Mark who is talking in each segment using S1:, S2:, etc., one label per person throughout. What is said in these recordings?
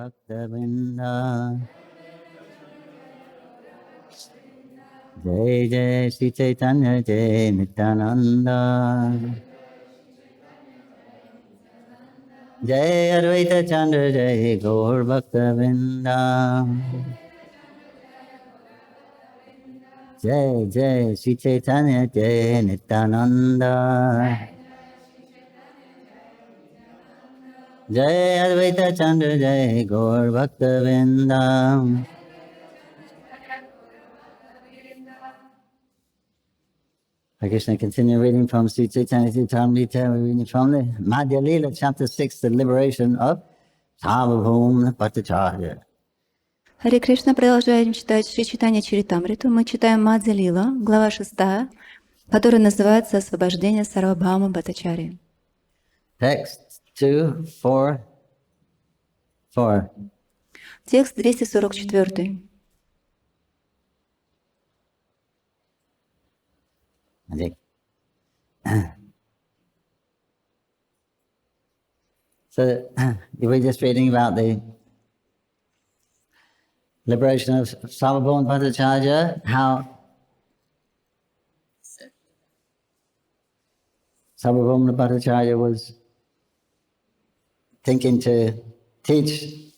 S1: Bhakta-vrinda. Jai Jai Śrī Caitanya Jai Nityananda. Jai Advaita Chandra Jai Gaur Bhakta-vrinda. Jai Jai Śrī Caitanya Jai Nityananda. Jai Advaita Chandra Jai Gaur Bhakta-vrinda. Hare Krishna, continue reading from Śrī Caitanya-charitamrita. We're reading from the Madhya-līlā, Chapter 6, the liberation of Sarvabhauma Bhattacharya.
S2: Харе Кришна, продолжаем читать Шри Чайтанья-чаритамриту. Мы читаем Madhya-līlā, глава 6, которая называется «Освобождение Сарвабхаума Бхаттачарьи».
S1: Text 244.
S2: Текст 244.
S1: So, we're just reading about the liberation of Sarvabhauma Bhattacharya, how Sarvabhauma Bhattacharya was thinking to teach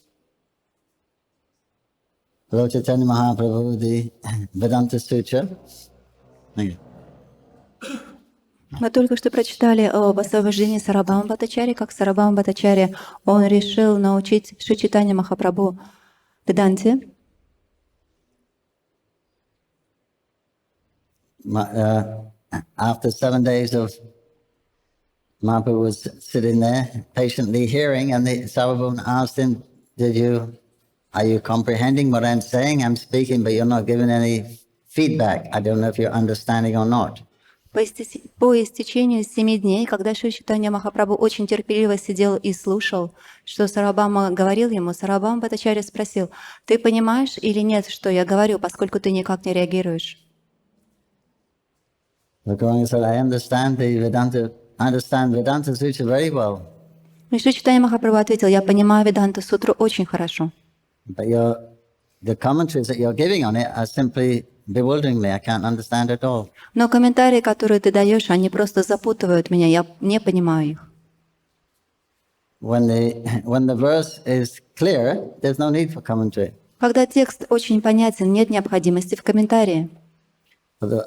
S1: Lord Chaitanya Mahaprabhu the Vedanta Sutra.
S2: Мы только что прочитали об освобождении Сарвабхаума Бхаттачарьи, как Сарвабхаума Бхаттачарья, он решил научить Шри Чайтанья Махапрабху Веданте.
S1: After 7 days of Mahaprabhu was sitting there patiently hearing, and the Sarvabhauma asked him, are you comprehending what I'm saying? I'm speaking, but you're not giving any feedback. I don't know if you're understanding or not.
S2: По истечению 7 дней, когда Шри Чайтанья Махапрабху очень терпеливо сидел и слушал, что Сарвабхаума говорил ему, Сарвабхаума Бхаттачарья спросил: «Ты понимаешь или нет, что я говорю, поскольку ты никак не реагируешь?»
S1: Bhagavan said, I understand Vedanta Sutra very well.
S2: И Шри Чайтанья Махапрабху ответил: «Я понимаю Веданта Сутру очень хорошо.
S1: But the commentaries that you're giving on it are simply bewildering me. I can't understand at all.
S2: Но комментарии, которые ты даешь, они просто запутывают меня, я не понимаю их».
S1: When the verse is clear, there's no need for commentary.
S2: Когда текст очень понятен, нет необходимости в комментарии.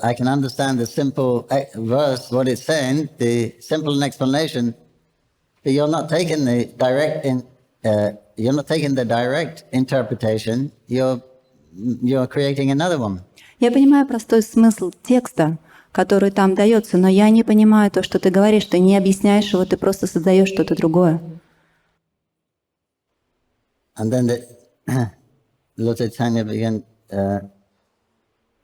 S1: I can understand the simple verse, what it's saying, the simple explanation, but you're not taking the direct interpretation. You're creating another one.
S2: Я понимаю простой смысл текста, который там дается, но я не понимаю то, что ты говоришь, ты не объясняешь его, ты просто создаешь что-то другое.
S1: And then Lord Chaitanya began,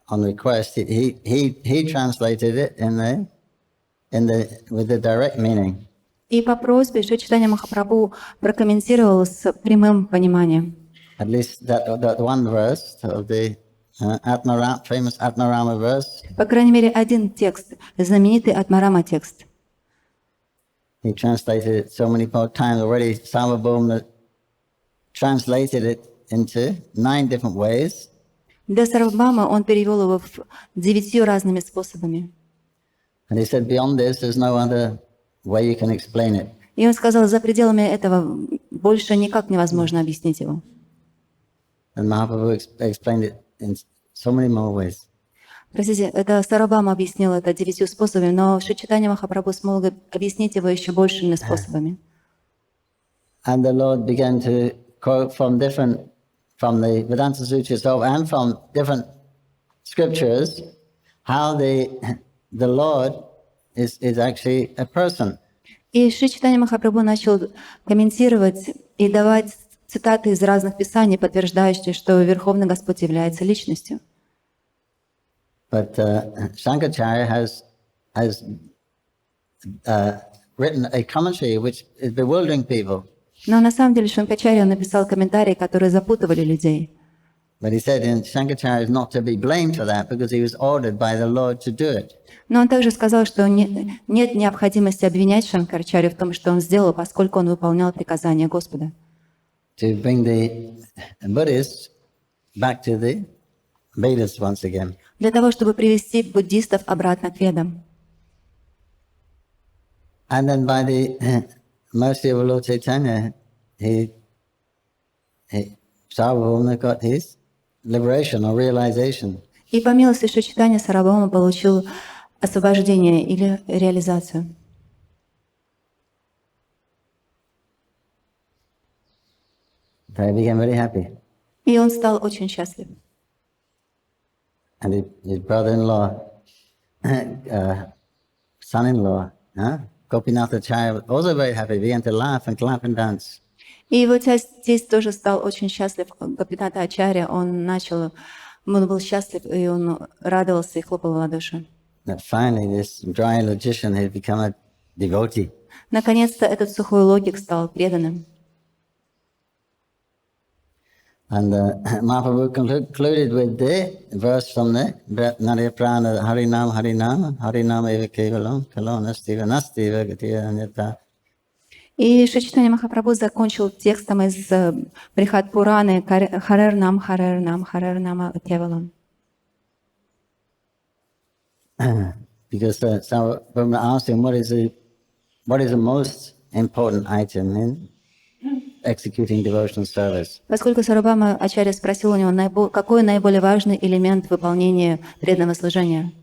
S1: on request, he translated it with the direct meaning.
S2: И по просьбе Шри Чайтанья Махапрабху прокомментировал с прямым пониманием.
S1: At least that one verse of the famous Atmarama verse.
S2: По крайней мере, один текст, знаменитый Атмарама текст.
S1: He translated it so many times already. Sarvabhauma translated it into 9 different ways.
S2: Для Сарвабхаума он перевел его 9 разными способами.
S1: And he said, beyond this, there's no other way you can explain it.
S2: И он сказал, за пределами этого больше никак невозможно объяснить его.
S1: And Mahaprabhu explained it in so many more ways.
S2: Простите, это Сарвабхаума объяснил это 9 способами, но Шри Чайтанья Махапрабху смог объяснить его еще большими способами.
S1: And the Lord began to quote from the Vedanta Sutra itself and from different scriptures how the Lord is actually a person.
S2: И Шри Чайтанья Махапрабху начал комментировать и давать цитаты из разных писаний, подтверждающие, что Верховный Господь является личностью.
S1: But Shankaracharya has written a commentary which is bewildering people.
S2: Но на самом деле Шанкачарья написал комментарии, которые запутывали людей.
S1: But he said Shankaracharya is not to be blamed for that because he was ordered by the Lord to do it.
S2: Но он также сказал, что нет необходимости обвинять Шанкарачарью в том, что он сделал, поскольку он выполнял приказания Господа.
S1: to bring the Buddhists back to the Vedas once again.
S2: Для того, чтобы привести буддистов обратно к Ведам.
S1: And then by the mercy of Lord Chaitanya, Sarvabhauma got his liberation or realization.
S2: И по милости Шри Чайтанья Сарвабхаума получил освобождение или реализацию.
S1: So he became very happy.
S2: И он стал очень счастлив.
S1: And his brother-in-law, son-in-law, Gopinathacharya, was also very happy. He began to laugh and clap and dance.
S2: И его тесть тоже стал очень счастлив. Гопинатха Ачарья, он был счастлив, и он радовался и хлопал в ладоши.
S1: That finally this dry logician had become a devotee.
S2: Наконец-то этот сухой логик стал преданным.
S1: And Mahaprabhu concluded with the verse from the Narya Prana, Harinam, Harinam, Harinam eva kevalam, kalonastiva, nastiva, gatiya anyata.
S2: И Шри Чайтанья Махапрабху закончил текстом из Брихат Пураны Харер нам, Харер нам, Харер нам Кевалам.
S1: Because Sarvabhauma asked him what is the most important item in executing devotional service.
S2: Поскольку Сарвабхаума Ачарья спросил у него, какой наиболее важный элемент выполнения преданного служения.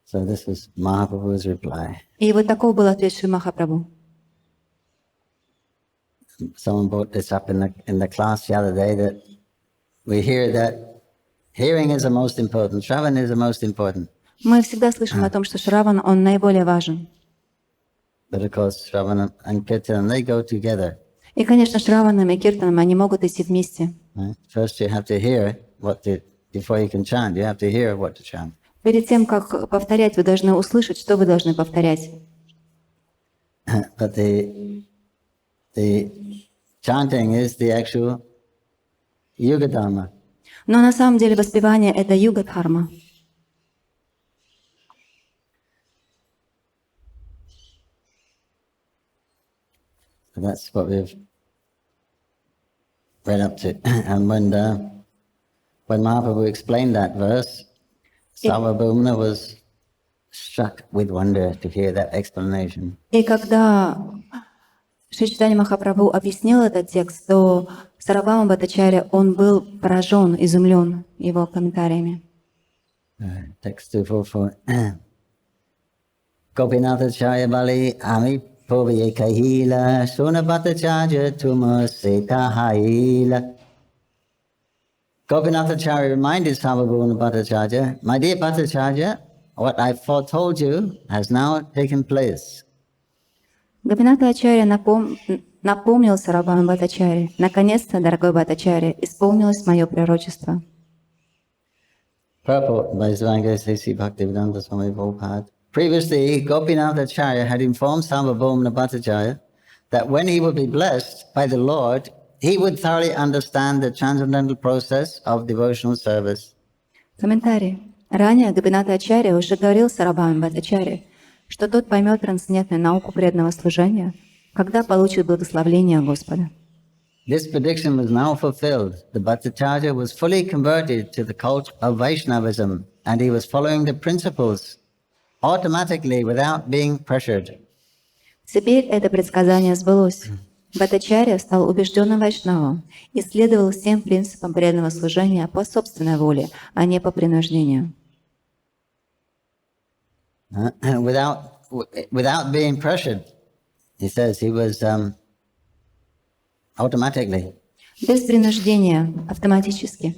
S1: So this was Mahaprabhu's reply.
S2: И вот таков был ответ Шри Махапрабху.
S1: Someone brought this up in the class the other day that we hear that hearing is the most important, Shravan is the most important.
S2: Мы всегда слышим о том, что Шраван, он наиболее важен.
S1: But of course, Shravan and Kirtan, they go together.
S2: И, конечно, Шраваном и Киртаном они могут идти вместе.
S1: Right? First you have to hear before you can chant, you have to hear what to chant.
S2: Перед тем, как повторять, вы должны услышать, что вы должны повторять.
S1: But the chanting is the actual yuga dharma.
S2: Но на самом деле воспевание — это юга-дхарма.
S1: So that's what we've read up to. And when Mahaprabhu explained that verse, Sarvabhauma was struck with wonder to hear that explanation.
S2: И когда Шри Чайтанья Махапрабху объяснил этот текст, то Сарвабхаума Бхаттачарья, он был поражен, изумлен его комментариями.
S1: Text 244. Gopinathacharya Bali Ami Purvaye Kahila Suna Bhattacharya Tuma Seta Haila. Gopinathacharya reminded Sarvabhauma Bhattacharya, my dear Bhattacharya, what I foretold you has now taken place.
S2: Гопинатха Ачарья напомнил Сарвабхаума Бхаттачарье: наконец-то, дорогой Бхаттачарья, исполнилось мое пророчество.
S1: Purport by Svanga Sri Bhaktivedanta Swami Prabhupada. Previously, Gopinathacharya had informed Sarvabhauma Bhattacharya that when he would be blessed by the Lord, he would thoroughly understand the transcendental process of devotional service.
S2: Комментарий. Ранее Гопинатха Ачарья уже говорил Сарвабхауме Бхаттачарье, что тот поймет трансцендентную науку преданного служения, когда получит благословение Господа.
S1: This prediction was now fulfilled. The Bhattacharya was fully converted to the cult of Vaishnavism, and he was following the principles automatically without being pressured.
S2: Теперь это предсказание сбылось. Бхаттачарья стал убежденным вайшнавом и следовал всем принципам преданного служения по собственной воле, а не по принуждению.
S1: Without being pressured, he says he was automatically.
S2: Без принуждения, автоматически.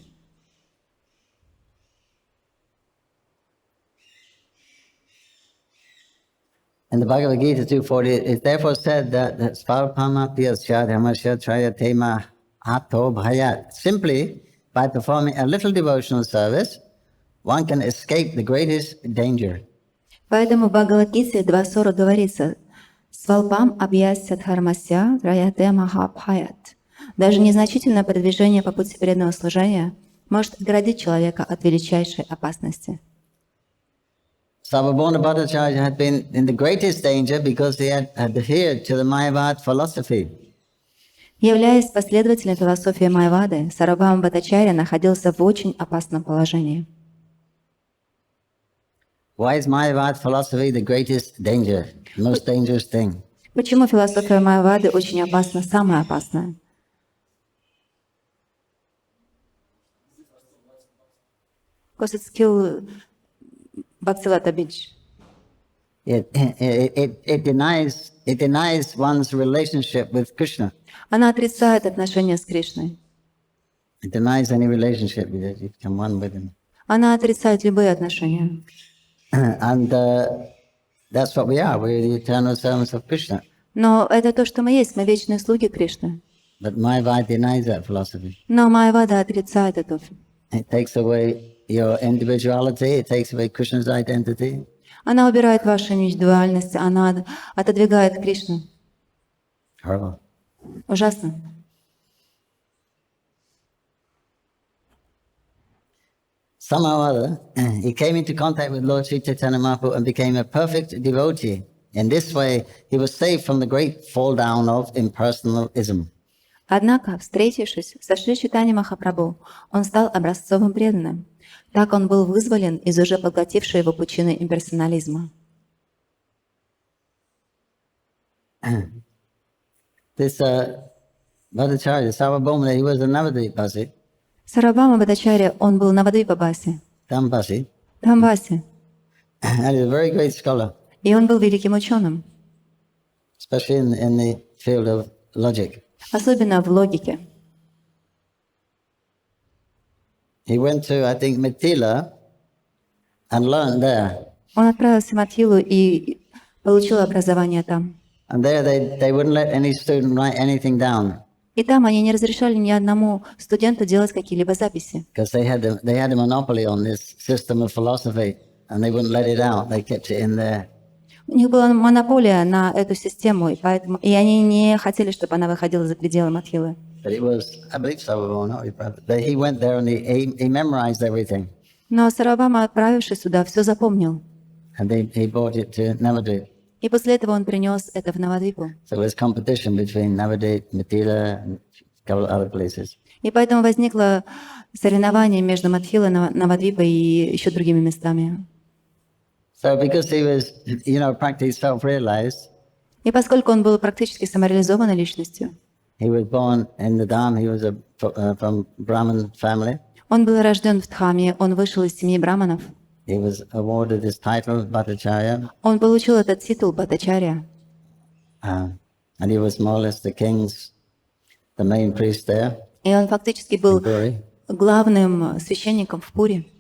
S1: In the Bhagavad Gita 240, it therefore said that Svarpamapyasya Dhammasya Trayatema Ato Bhayat. Simply by performing a little devotional service, one can escape the greatest danger.
S2: Поэтому в Бхагавад-гите 2.40 говорится: «Свалпам абьясya дхармасya траяте махабхаят». Даже незначительное продвижение по пути преданного служения может оградить человека от величайшей опасности.
S1: Sarvabhauma Bhattacharya had been in the greatest danger because he had adhered to the Mayavad philosophy.
S2: Являясь последовательной философии Майавады, Сарвабхаума Бхаттачарья находился в очень опасном положении.
S1: Why is Mayavad philosophy the greatest danger, the most dangerous thing?
S2: Почему философия Майавады очень опасна, самая опасная? Because it's kill Bhaktilata Beach.
S1: It denies one's relationship with Krishna.
S2: Она отрицает отношения с Кришной.
S1: It denies any relationship because you become one with him.
S2: Она отрицает любые отношения.
S1: And that's what we are. We're the eternal servants of Krishna.
S2: Но это то, что мы есть, мы вечные слуги Кришны.
S1: But Mayavad denies that philosophy.
S2: Но Майавада отрицает это.
S1: It takes away your individuality. It takes away Krishna's identity.
S2: Она убирает вашу индивидуальность, она отодвигает Кришну.
S1: Horrible.
S2: Ужасно.
S1: Somehow or other, he came into contact with Lord Shri Caitanya-Mahaprabhu and became a perfect devotee. In this way, he was saved from the great fall down of impersonalism.
S2: Однако, встретившись со Шри Чайтаньей Махапрабху, он стал образцовым преданным. Так он был вызволен из уже поглотившей его пучины имперсонализма.
S1: This Bhattacharya, Sarvabhauma, he was a Navadvipasi,
S2: Сарвабхаума Бхаттачарья, он был Навадвипабаси,
S1: Dhampasi,
S2: Дхамбаси,
S1: and he was a very great scholar,
S2: и он был великим ученым,
S1: especially in the field of logic.
S2: особенно в логике.
S1: He went to, I think, Mithila and learned there.
S2: Он отправился в Матхилу и получил образование там.
S1: And there they wouldn't let any student write anything down
S2: И там они не разрешали ни одному студенту делать какие-либо записи,
S1: because they had a monopoly on this system of philosophy and they wouldn't let it out. They kept it in there.
S2: у них была монополия на эту систему, и они не хотели, чтобы она выходила за пределы Матхилы.
S1: But it was, I believe so, not his brother. But he went there and he memorized everything.
S2: Но Сарвабхаума, отправившись сюда, все запомнил.
S1: And he brought it to Navadvip.
S2: И после этого он принес это в Навадвипу.
S1: So there was competition between Navadvip, Mithila, and a couple of other places.
S2: И поэтому возникло соревнование между Матхилой, Навадвипой и еще другими местами.
S1: So because he was, practically self-realized,
S2: И поскольку он был практически самореализованной личностью,
S1: he was born in the Dham. He was from Brahmin family.
S2: он был рожден в Дхаме, он вышел из семьи браманов.
S1: He was awarded this title, Bhattacharya,
S2: Он получил этот титул Бхаттачарья.
S1: and he was more or less the main priest there
S2: И он фактически
S1: in
S2: был
S1: Puri.
S2: главным священником в Пури.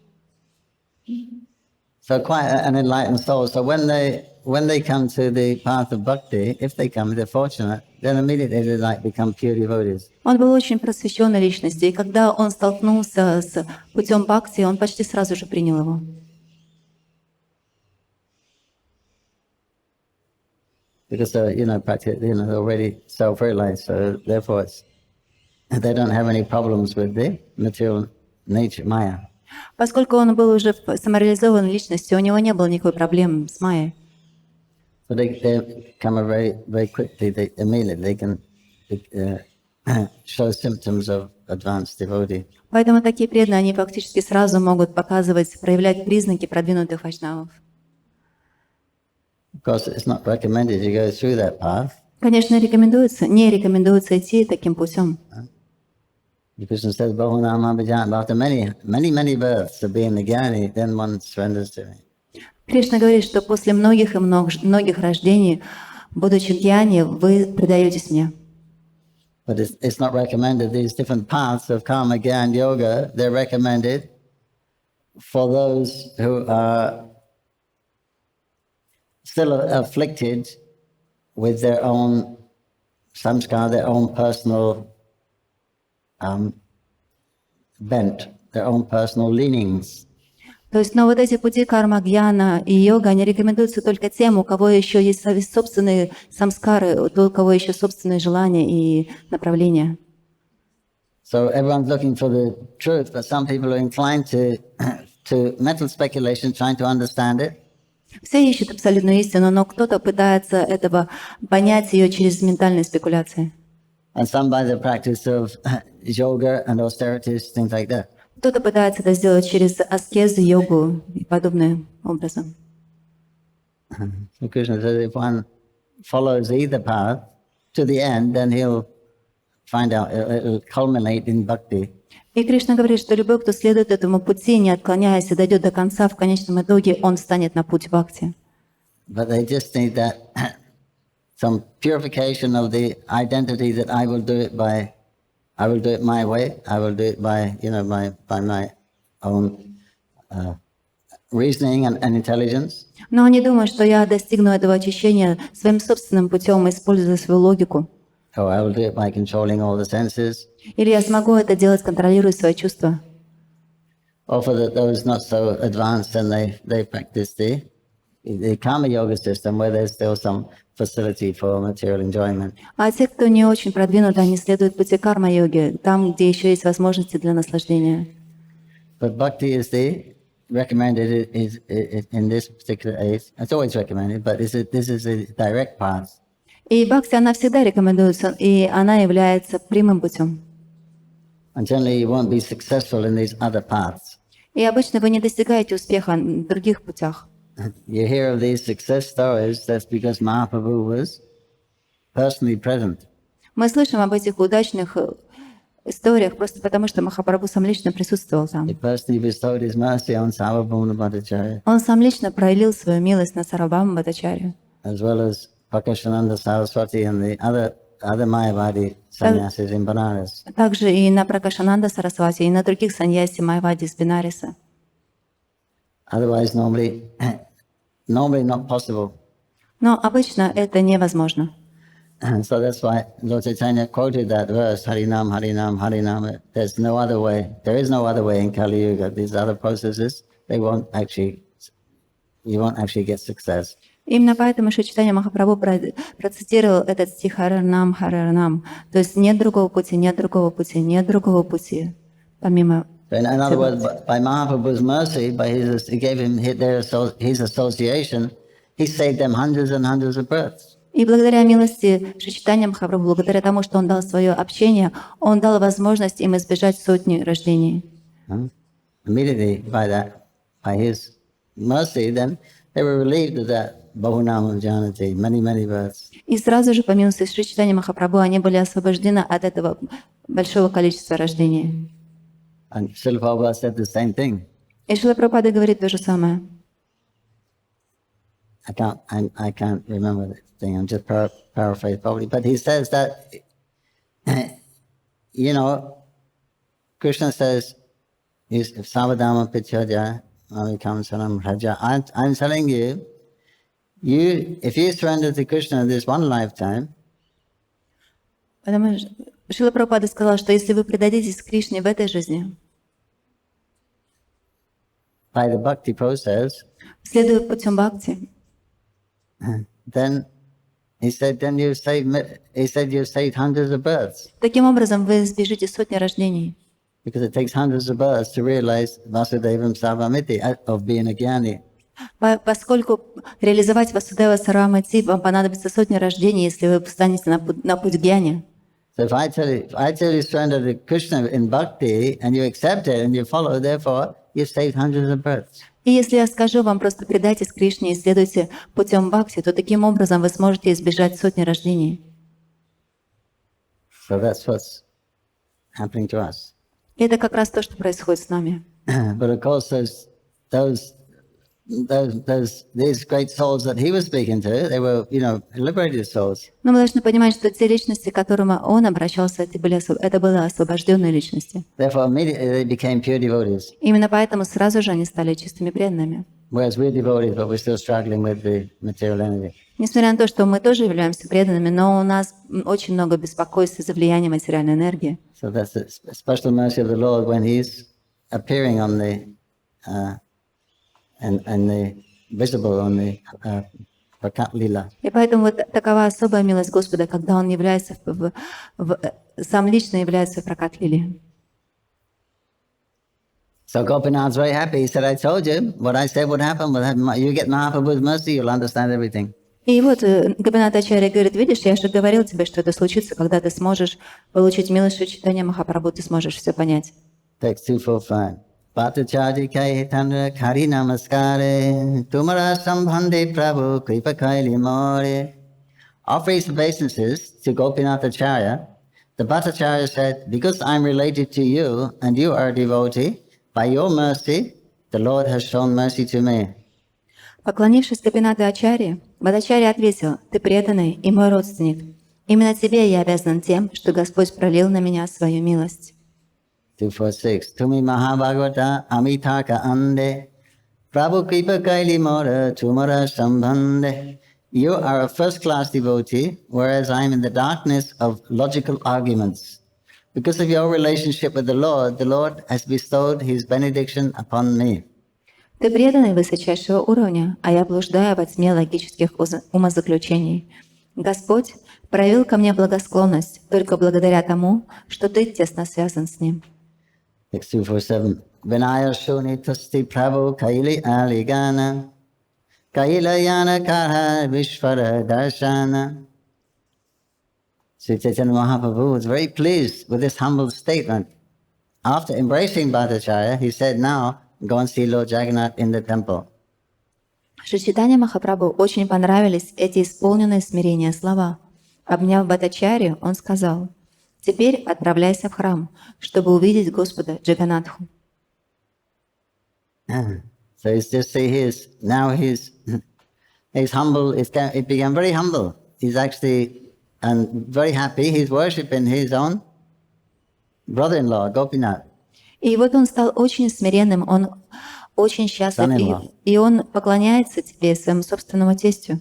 S1: So quite an enlightened soul. So when they come to the path of bhakti, if they're fortunate, then immediately they become pure devotees.
S2: Он был очень просвещенной личностью, и когда он столкнулся с путем бхакти, он почти сразу же принял его.
S1: Because practically, they're already self-realized, so therefore they don't have any problems with the material nature, Maya.
S2: Поскольку он был уже самореализованной личностью, у него не было никакой проблемы с Майей.
S1: So they come very, very quickly. Immediately they can show symptoms of advanced devotee.
S2: Поэтому такие преданные, они фактически сразу могут показывать, проявлять признаки продвинутых вайшнавов.
S1: Of course, it's not recommended you go through that path.
S2: Конечно, не рекомендуется идти таким путем.
S1: Krishna says, after many births of being the Gyani, then one surrenders to me.
S2: Кришна говорит, что после многих и многих рождений, будучи гьяни, вы предаетесь мне.
S1: But it's not recommended. These different paths of karma, gyan, yoga, they're recommended for those who are still afflicted with their own samskara, their own personal bent, their own personal leanings.
S2: То есть, но вот эти пути карма, гьяна и йога, они рекомендуются только тем, у кого еще есть собственные самскары, у кого еще собственные желания и направления.
S1: So everyone's looking for the truth, but some people are inclined to mental speculation, trying to understand it.
S2: Все ищут абсолютную истину, но кто-то пытается этого понять ее через ментальные спекуляции.
S1: And some by the practice of yoga and austerities, things like that.
S2: Кто-то пытается это сделать через аскезу, йогу и подобным образом.
S1: So Krishna says if one follows either path to the end, then he'll find out, it'll culminate in bhakti.
S2: И Кришна говорит, что любой, кто следует этому пути, не отклоняясь и дойдет до конца, в конечном итоге он встанет на путь бхакти.
S1: But they just need that some purification of the identity that I will do it my way, I will do it by, by my own reasoning and intelligence.
S2: Но они думают, что я достигну этого очищения своим собственным путем, используя свою логику.
S1: Or I will do it by controlling all the senses.
S2: Или я смогу это делать, контролируя свои чувства.
S1: Or for those not so advanced, then they practice the karma yoga system where there's still some facility for material enjoyment.
S2: А те, кто не очень продвинут, они следуют пути карма-йоги, там, где еще есть возможности для наслаждения.
S1: But bhakti is recommended is in this particular age. It's always recommended, but this is a direct path.
S2: И бхакти, она всегда рекомендуется, и она является прямым путем.
S1: And generally you won't be successful in these other paths.
S2: И обычно вы не достигаете успеха в других путях.
S1: You hear of these success stories, that's because Mahaprabhu was personally present.
S2: Мы слышим об этих удачных историях просто потому, что Махапрабху сам лично присутствовал там.
S1: He personally bestowed his mercy on Sarvabhauma Bhattacharya,
S2: Он сам лично проявил свою милость на Сарвабхаума Бхаттачарью,
S1: as well as Prakashananda Saraswati and the other Mayavadi sannyasis in Banaras.
S2: также и на Пракашананда Сарасвати, и на других саньяси Майавади из Бенариса.
S1: Otherwise, normally not possible.
S2: Но обычно это невозможно.
S1: So that's why Lord Chaitanya quoted that verse, Harinam, Harinam, Harinam. There's no other way. There is no other way in Kali Yuga. These other processes, you won't actually get success.
S2: Именно поэтому Шри Чайтанья Махапрабху процитировал этот стих Харарнам, Харарнам. То есть нет другого пути, нет другого пути, нет другого пути, помимо.
S1: So in other words, by Mahaprabhu's mercy, by he gave him his association, he saved them hundreds and hundreds of births.
S2: И благодаря милости Шри Чайтанья Махапрабху, благодаря тому, что он дал свое общение, он дал возможность им избежать сотни рождений.
S1: Immediately by his mercy, then they were relieved of that bahunam janati, many births.
S2: И сразу же, по милости Шри Чайтанья Махапрабху, они были освобождены от этого большого количества рождений.
S1: And Srila Prabhupada said the same thing.
S2: И Шрила Прабхупада говорит то же самое.
S1: I can't remember the thing. I'm just paraphrasing probably, but he says that, Krishna says, if Savadama Pichadya, I'm telling you, if you surrender to Krishna in this one lifetime,
S2: Потому что Шрила Прабхупада сказал, что если вы предадитесь Кришне в этой жизни,
S1: by the bhakti process,
S2: следуя путем бхакти,
S1: then he said you've saved hundreds of births.
S2: таким образом вы избежите сотни рождений.
S1: Because it takes hundreds of births to realize Vasudevam Sarvamiti, of being a jnani.
S2: Поскольку реализовать Васудева Сарвамати вам понадобится сотни рождений, если вы встанете на путь гьяни.
S1: So if I tell you surrender to Krishna in bhakti and you accept it and you follow, therefore you've saved hundreds of births.
S2: И если я скажу вам просто предайтесь Кришне и следуйте путем бхакти, то таким образом вы сможете избежать сотни рождений.
S1: So that's what's happening to us.
S2: И это как раз то, что происходит с нами.
S1: But of course, these great souls that he was speaking to, they were, liberated souls.
S2: Но мы должны понимать, что те личности, к которым он обращался, это были освобожденные личности.
S1: Therefore, immediately they became pure devotees.
S2: Именно поэтому сразу же они стали чистыми преданными.
S1: Whereas we're devotees, but we're still struggling with the material energy.
S2: Несмотря на то, что мы тоже являемся преданными, но у нас очень много беспокойств из-за влияния материальной энергии.
S1: So that's a special mercy of the Lord when He's appearing on the and the visible on the lila.
S2: И поэтому вот такова особая милость Господа, когда Он является сам лично является в пракат лили.
S1: So Gopinath's very happy. He said, "I told you what I said would happen. You get Mahaprabhu's mercy, you'll understand everything."
S2: И вот Гопинат Ачарья говорит, видишь, я же говорил тебе, что это случится, когда ты сможешь получить милость Шри Чайтанья Махапрабху, ты сможешь все понять.
S1: Text 245. Patacharya Caitanya-charitamrita Namaskare Tumara Sambhande Prabhu Kripa Kaili More. Offering obeisances to Gopinathacharya, the Bhattacharya said, because I'm related to you and you are a devotee, by your mercy, the Lord has shown mercy to me.
S2: Поклонившись Гопинату Ачарье, Бхаттачарья ответил, ты преданный и мой родственник. Именно тебе я обязан тем, что Господь пролил на меня свою милость.
S1: 246. Tumi Mahabhagavata Amitarka Ande Prabhu Kripa Kaili Mora Tumara Sambhande. You are a first-class devotee, whereas I am in the darkness of logical arguments. Because of your relationship with the Lord has bestowed His benediction upon me.
S2: Ты преданный высочайшего уровня, а я блуждаю во тьме логических умозаключений. Господь проявил ко мне благосклонность только благодаря тому, что ты тесно связан с Ним.
S1: 247. Vinaya Shuni Tusti Prabhu Kaili Aligana Kaila Yana Kara Vishvara Darshana. Sri Chaitanya Mahaprabhu was very pleased with this humble statement. After embracing Bhattacharya, he said, now go and see Lord Jagannath in the temple.
S2: Шри Чайтанья Махапрабху очень понравились эти исполненные смирения слова. Обняв Бхаттачарью, он сказал, «Теперь отправляйся в храм, чтобы увидеть Господа Джаганатху».
S1: So it's just see he's humble, it became very humble. He's actually and very happy. He's worshipping his own brother-in-law, Gopinath.
S2: И вот он стал очень смиренным, он очень счастлив, и он поклоняется тебе, своему собственному тестю.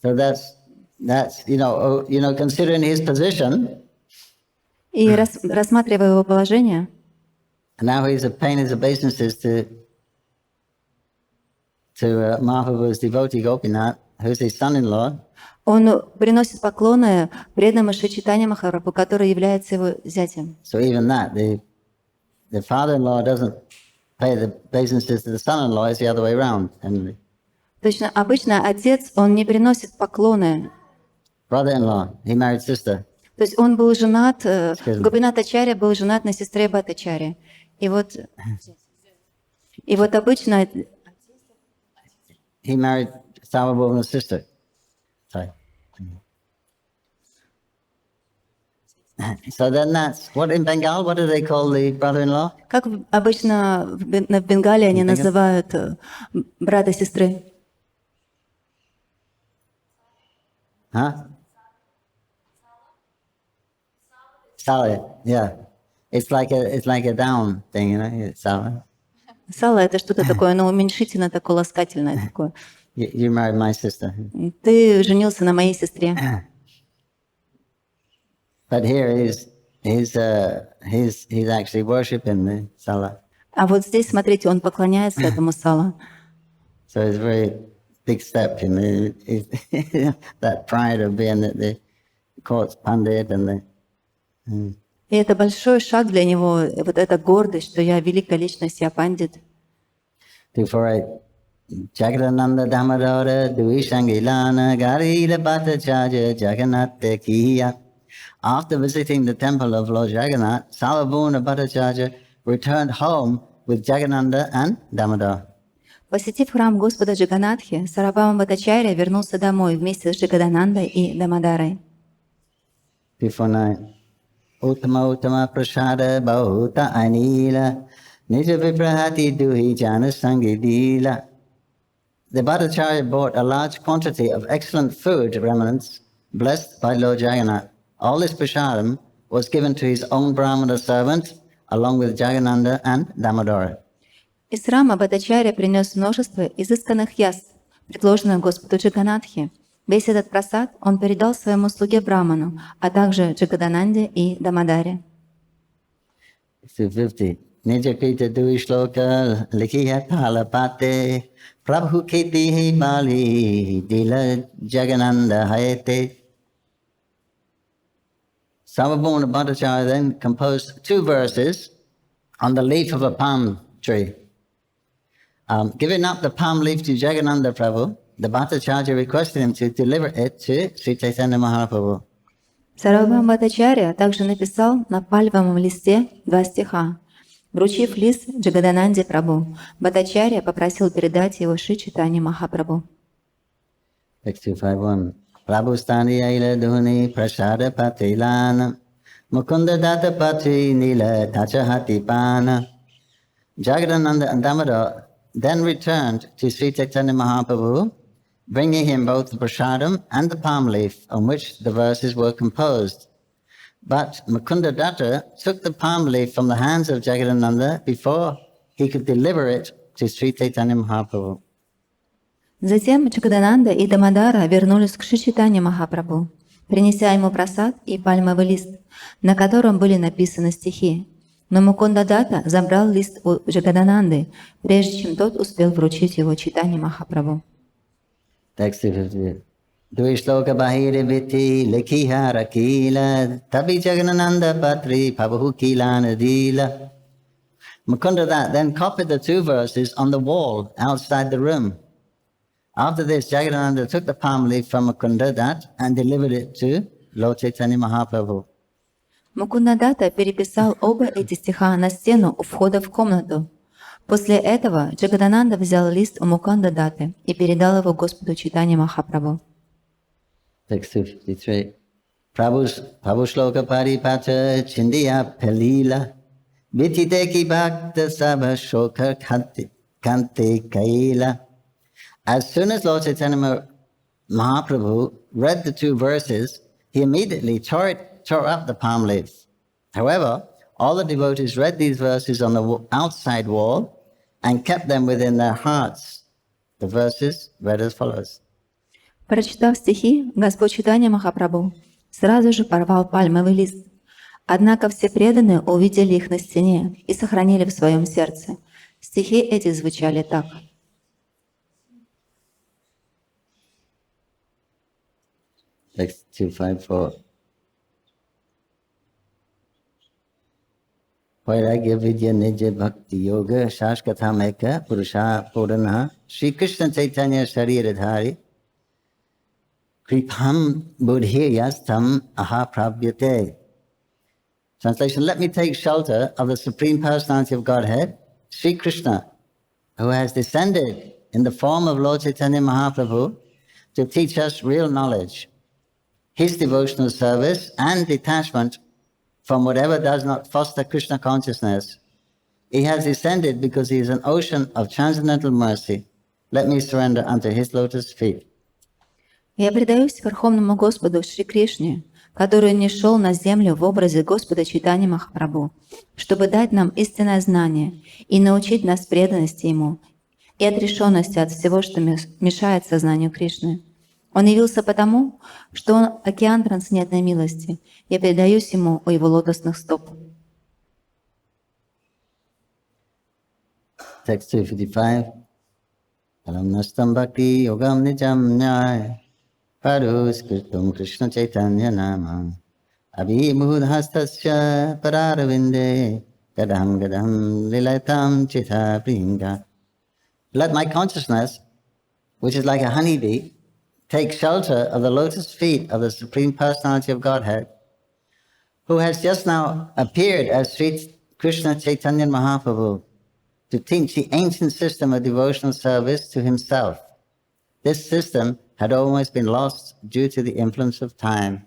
S1: So that's considering his position.
S2: И рассматривая его положение,
S1: now he's paying his obeisances to Mahaprabhu's devotee Gopinath, who's his son-in-law.
S2: Он приносит поклоны преданному Шри Чайтанья Махапрабху, который является его зятем.
S1: So even that, the father-in-law doesn't pay the obeisances to the son-in-law; it's the other way around.
S2: Точно, обычно отец, он не приносит поклоны.
S1: Brother-in-law, he married sister.
S2: То есть он был женат, Гопинат Ачарья был женат на сестре Бхаттачарьи. И вот обычно...
S1: He married Sarvabhauma's sister. Sorry. So then that's, what in Bengal, what do they call the brother-in-law?
S2: Как обычно в Бенгалии они называют брата сестры?
S1: Huh? Sala, yeah. It's like a down thing, you know, Sala.
S2: Сала — это что-то такое, оно уменьшительно такое, ласкательное такое.
S1: You married my sister.
S2: Ты женился на моей сестре.
S1: But here he's actually worshiping the Sala.
S2: А вот здесь, смотрите, он поклоняется этому Сала.
S1: So it's a very big step in that pride of being the court's pandit and the.
S2: И это большой шаг для него, вот эта гордость, что я великая личность, я пандит.
S1: 248. Jagadananda Damadara Duishangilana Garila Bhattacharya Jagannath Kiya. After visiting the temple of Lord Jagannath, Sarvabhauma Bhattacharya returned home with Jagadananda and Damodara.
S2: Посетив храм Господа Джаганатхи, Сарвабхаума Бхаттачарья вернулся домой вместе с Джагаданандой и Дамодарой.
S1: 249. Uttama prasada bauta anila nija viprahati duhi jana sangidila. The Bhattacharya bought a large quantity of excellent food remnants blessed by Lord Jagannath. All this prasadam was given to his own Brahmana servant along with Jagananda and Damodara.
S2: Из храма Бхаттачарья принес множество изысканных яств, предложенных Господу Джаганатхе. Весь этот прасад он передал своему слуге Браману, а также Джагадананде и Дамодаре.
S1: 250. Nijakita duishloka likhiya talapate prabhu kiti bali dila Jagananda hayate. Sarvabhauma Bhattacharya then composed two verses on the leaf of a palm tree. Giving up the palm leaf to Jagannatha Prabhu, the Bhattacharya requested him to deliver it to Śrī Caitanya Mahaprabhu.
S2: Сарвабхама Бхаттачарья также написал на пальмовом листе 2 стиха. Вручив лист Джагадананде Прабху, Бхаттачарья попросил передать его Шри Чайтанье Махапрабху.
S1: 6251. Prabhu stani aila dhuни prasada patilana mukunda data pati nila tachahati pana. Jagadananda and Damodar then returned to Sri Caitanya Mahaprabhu, bringing him both the prasadam and the palm leaf on which the verses were composed. But Mukunda Datta took the palm leaf from the hands of Jagadananda before he could deliver it to Sri Caitanya Mahaprabhu.
S2: Затем Джагадананда и Дамодара вернулись к Шри Чайтанье Махапрабху, принеся ему прасад и пальмовый лист, на котором были написаны стихи. Но Мукунда Датта забрал лист у Джагадананды, прежде чем тот успел вручить его Чайтанье Махапрабху.
S1: Text 250. Dvishloka bahire viti lekihara kila tabi Jagadananda patri pabahu kilana dila. Mukunda Datta then copied the 2 verses on the wall outside the room. After this, Jagadananda took the palm leaf from Mukunda Datta and delivered it to Lord Chaitanya Mahaprabhu.
S2: Мукунда Датта переписал оба эти стиха на стену у входа в комнату. После этого Джагадананда взял лист у Мукунда Датты и передал его Господу Чайтанье Махапрабху.
S1: Text 253. Prabhu shloka paripata chindiya pelila vitite ki bhakta sabha shoka kante kaila. As soon as Lord Chaitanya Mahaprabhu read the 2 verses, he immediately tore up the palm leaf. However, all the devotees read these verses on the outside wall and kept them within their hearts. The verses read as follows.
S2: Прочитав стихи, Господь Чайтанья Махапрабху сразу же порвал пальмовый лист. Однако все преданные увидели их на стене и сохранили в своем сердце. Стихи эти звучали так.
S1: Text 254. Vairagya vidya nija bhakti yoga shashkatameka purusha purana Shri Caitanya-charitamrita Kripam buddhiyastam aha prabhyate. Translation: Let me take shelter of the Supreme Personality of Godhead, Sri Krishna, who has descended in the form of Lord Chaitanya Mahaprabhu to teach us real knowledge. His devotional service and detachment from whatever does not foster Krishna consciousness. He has descended because he is an ocean of transcendental mercy. Let me surrender unto his lotus feet.
S2: Я предаюсь Верховному Господу Шри Кришне, который нишел на землю в образе Господа Чайтаньи Махапрабху, чтобы дать нам истинное знание и научить нас преданности Ему и отрешенности от всего, что мешает сознанию Кришны. Он явился потому, что Он океан трансцендентной милости. Я предаюсь Ему у Его лотосных стоп.
S1: Text 255. Alam nastam bhakti yogam nijam nyaya parus kirtum Krishna Chaitanya nama abhimudhastasya pararavinde gadam gadam lilatam chitha pringa. Let my consciousness, which is like a honeybee, take shelter of the lotus feet of the Supreme Personality of Godhead, who has just now appeared as Sri Krishna Chaitanya Mahaprabhu to teach the ancient system of devotional service to himself. This system had almost been lost due to the influence of time.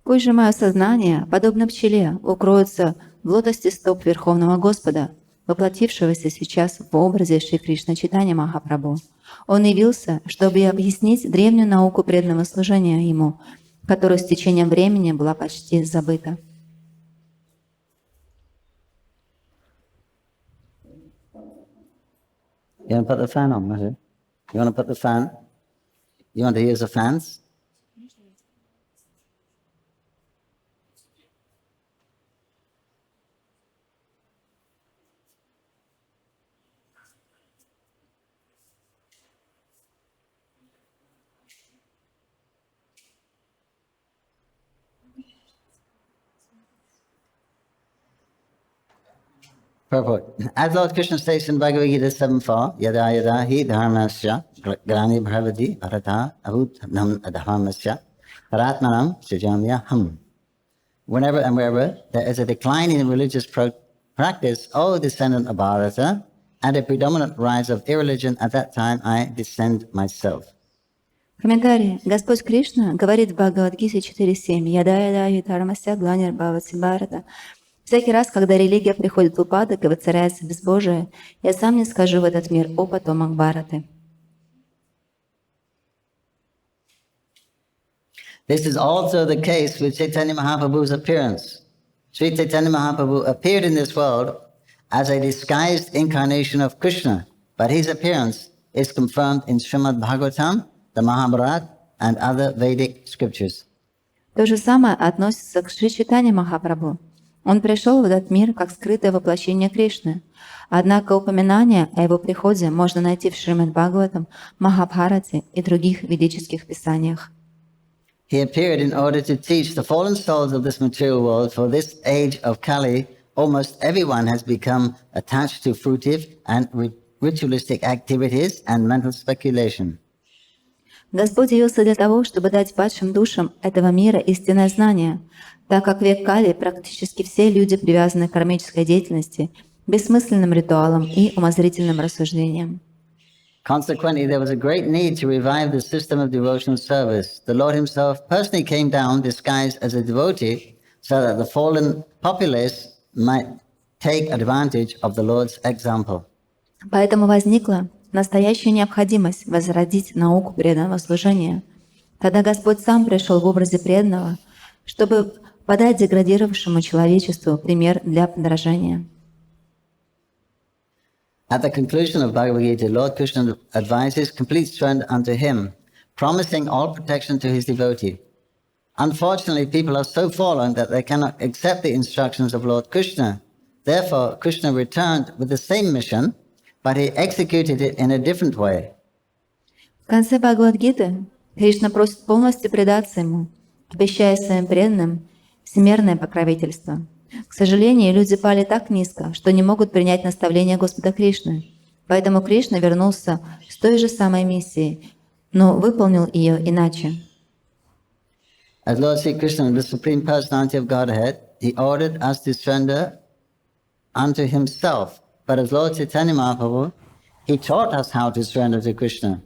S2: Пусть же мое сознание, подобно пчеле, укроется в лотости стоп Верховного Господа, воплотившегося сейчас в образе Шри Кришна Чайтанья Махапрабху. Он явился, чтобы объяснить древнюю науку преданного служения Ему, которая с течением времени была почти забыта.
S1: You want to put the fan on, Matthew? You want to put the fan? You want to use the fans? Purport. As Lord Krishna states in Bhagavad Gita 7.4, Yada yada hi dharmasya grani bhavati bharata ahut dharmasya paratmanam srijamya ham. Whenever and wherever there is a decline in religious practice, O descendant of Bharata, and a predominant rise of irreligion, at that time I descend myself.
S2: Комментарий. Господь Кришна говорит в Бхагавад-гите 4.7 «Яда и дхармася гланир бхавати бхарата». Всякий раз, когда религия приходит в упадок и воцаряется безбожие, я сам не скажу в этот мир, о потомок Бхараты.
S1: This is also the case with Chaitanya Mahaprabhu's appearance. Śrī Caitanya Mahaprabhu appeared in this world as a disguised incarnation of Krishna, but his appearance is confirmed in Srimad Bhagavatam, the Mahabharata, and other Vedic scriptures.
S2: То же самое относится к Шри Чайтанье Махапрабху. Он пришел в этот мир как скрытое воплощение Кришны. Однако упоминание о его приходе можно найти в Шримад Бхагаватам, Махабхарате и других ведических писаниях.
S1: He appeared in order to teach the fallen souls of this material world. For this age of Kali, almost everyone has become attached to fruitive and ritualistic activities and mental speculation.
S2: Господь явился для того, чтобы дать падшим душам этого мира истинное знание, так как в век Кали практически все люди привязаны к кармической деятельности, бессмысленным ритуалам и умозрительным рассуждениям.
S1: Consequently, there was a great need to revive the system of devotional service. The Lord himself personally came down disguised as a devotee so that the fallen populace might take advantage of the Lord's example.
S2: Поэтому возникла настоящая необходимость возродить науку преданного служения. Тогда Господь сам пришел в образе преданного, чтобы подать деградировавшему человечеству пример для подражания.
S1: At the conclusion of Bhagavad Gita, Lord Krishna advises complete surrender unto him, promising all protection to his devotee. Unfortunately, people are so fallen that they cannot accept the instructions of Lord Krishna. Therefore, Krishna returned with the same mission, but he executed it in a different way.
S2: В конце Бхагавад-гиты Кришна просит полностью предаться ему, обещая своим преданным всемирное покровительство. К сожалению, люди пали так низко, что не могут принять наставления Господа Кришны. Поэтому Кришна вернулся с той же самой миссией, но выполнил ее иначе.
S1: As Lord Sri Krishna, the Supreme Personality of Godhead, he ordered us to surrender unto himself. But as Lord Chaitanya Mahaprabhu, he taught us how to surrender to Krishna.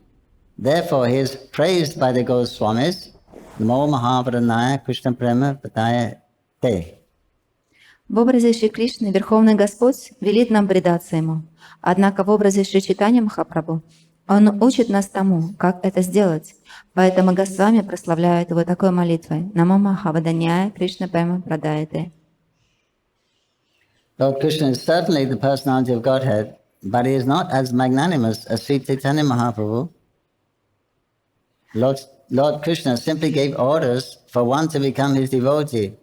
S1: Therefore, he is praised by the Goswamis, Namo Mahavadhanaya Krishna Prema Pataya Te.
S2: В образе Шри Кришны Верховный Господь велит нам предаться Ему. Однако в образе Шри Чайтанья Махапрабху Он учит нас тому, как это сделать. Поэтому Госвами прославляют Его такой молитвой. Намо Махавадханяя Кришна Према Прадаяте.
S1: Lord Krishna is certainly the personality of Godhead, but he is not as magnanimous as Sri Chaitanya Mahaprabhu. Lord Krishna simply gave orders for one to become his devotee.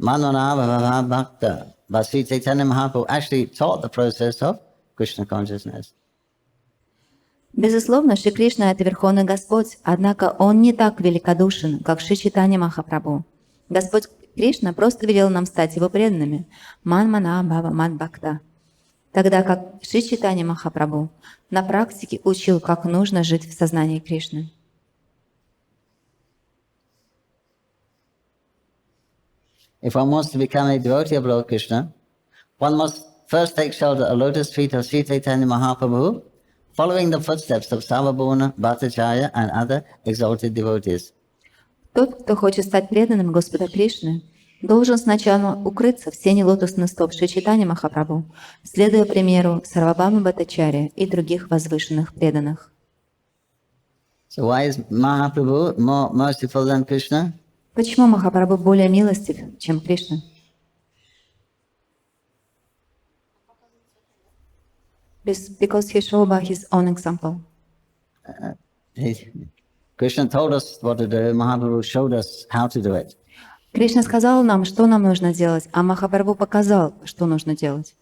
S1: Manvanava Bhakta. But Sri Chaitanya Mahaprabhu actually taught the process of Krishna consciousness.
S2: Безусловно, Шри Кришна — это Верховный Господь, однако Он не так великодушен, как Шри Чайтанья Махапрабху. Господь Кришна просто велел нам стать Его преданными. Манмана Бхава Мад Бхакта. Тогда как Шри Чайтанья Махапрабху на практике учил, как нужно жить в сознании Кришны.
S1: If one wants to become a devotee of Lord Krishna, one must first take shelter at lotus feet of Sri Chaitanya Mahaprabhu, following the footsteps of Sarvabhauma, Bhattacharya and other exalted devotees.
S2: Тот, кто хочет стать преданным Господа Кришны, должен сначала укрыться в сене лотосных стоп Шри Чайтаньи Махапрабху, следуя примеру Сарвабхаума Бхаттачарьи и других возвышенных преданных.
S1: So why is Mahaprabhu more merciful than Krishna?
S2: Почему Махапрабху более милостив, чем Кришна? Because he showed by his own example.
S1: Krishna told us what to do, Mahaprabhu showed us how to do it.
S2: Кришна сказал нам, что нам нужно делать, а Махапрабху показал, что нужно делать.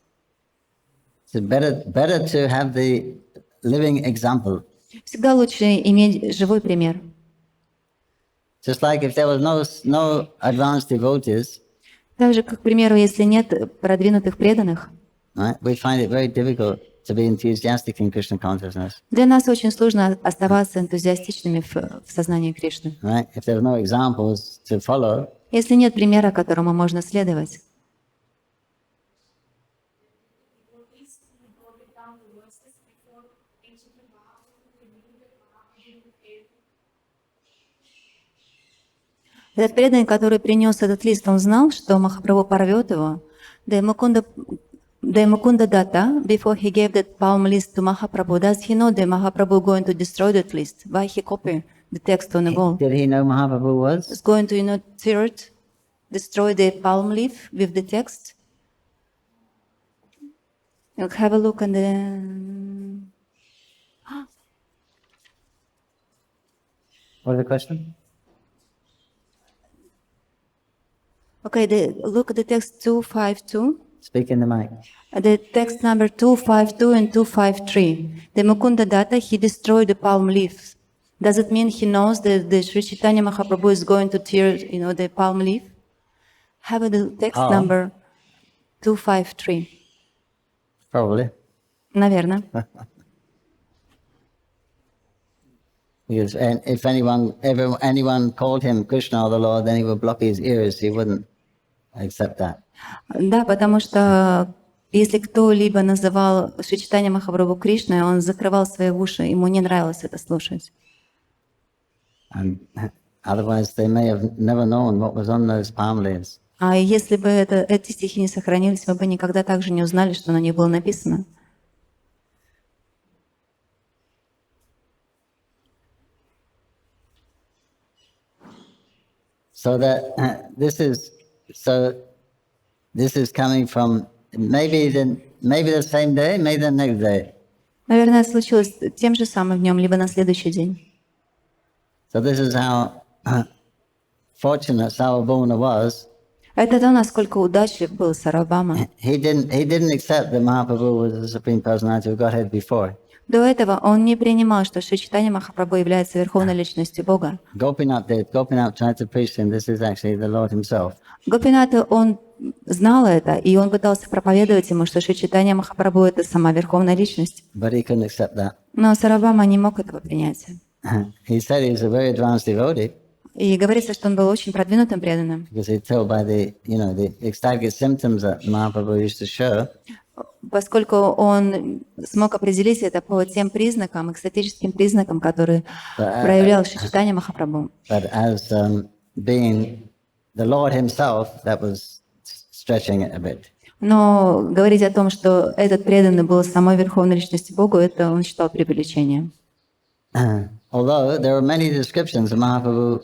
S1: So better to have the living example.
S2: Всегда лучше иметь живой пример.
S1: Just like if there was no advanced devotees,
S2: Так же, как, к примеру, если нет продвинутых преданных,
S1: right? We find it very difficult to be enthusiastic in Krishna consciousness,
S2: Для нас очень сложно оставаться энтузиастичными в сознании Кришны.
S1: right? If there are no examples to follow,
S2: Если нет примера, которому можно следовать. Этот преданный, который принес этот лист, он знал, что Махапрабху порвет его. The Mukunda Datta, before he gave that palm list to Mahaprabhu, does he know that Mahaprabhu going to destroy that list? Why he copied the text on the wall?
S1: did he know Mahaprabhu was?
S2: Is going to, destroy the palm leaf with the text? Look, have a look on the...
S1: What is the question?
S2: Okay, look at the text 252.
S1: Speak in the mic.
S2: The text number 252 and 253. The Mukunda Datta, he destroyed the palm leaves. Does it mean he knows that the Sri Chaitanya Mahaprabhu is going to tear, the palm leaf? Have the text number 253.
S1: Probably.
S2: Наверное.
S1: Because if anyone called him Krishna or the Lord, then he would block his ears. He wouldn't accept that.
S2: Да, потому что если кто-либо называл Шри Чайтанья Махапрабху Кришной, он закрывал свои уши, ему не нравилось это слушать.
S1: And otherwise, they may have never known what was on those palm leaves.
S2: А если бы эти стихи не сохранились, мы бы никогда также не узнали, что на них было написано.
S1: So that this is coming from maybe the same day, maybe the next day.
S2: Наверное, случилось тем же самым днем, либо на следующий день.
S1: So this is how fortunate Sarvabhauma was.
S2: Это то, насколько удачлив был Сарвабхаума.
S1: He didn't accept that Mahaprabhu was the Supreme Personality of Godhead before.
S2: До этого он не принимал, что Шри Чайтанья Махапрабху является Верховной Личностью Бога.
S1: Gopinath did. Gopinath tried to preach him. This is actually the Lord Himself.
S2: Гопинат, он знал это, и он пытался проповедовать ему, что Шри Чайтанья Махапрабху — это сама Верховная Личность.
S1: But he couldn't accept that.
S2: Но Сарвабхаума не мог этого принять.
S1: He said he was a very advanced devotee
S2: И говорится, что он был очень продвинутым преданным,
S1: because he told by the ecstatic symptoms that Mahaprabhu used to show.
S2: поскольку он смог определить это по тем признакам, экстатическим признакам, которые проявлял Шри Чайтанья Махапрабху.
S1: But as being the Lord Himself, that was stretching it a bit.
S2: Но говорить о том, что этот преданный был самой Верховной Личностью Богу, это он считал преувеличением.
S1: Although there are many descriptions of Mahaprabhu,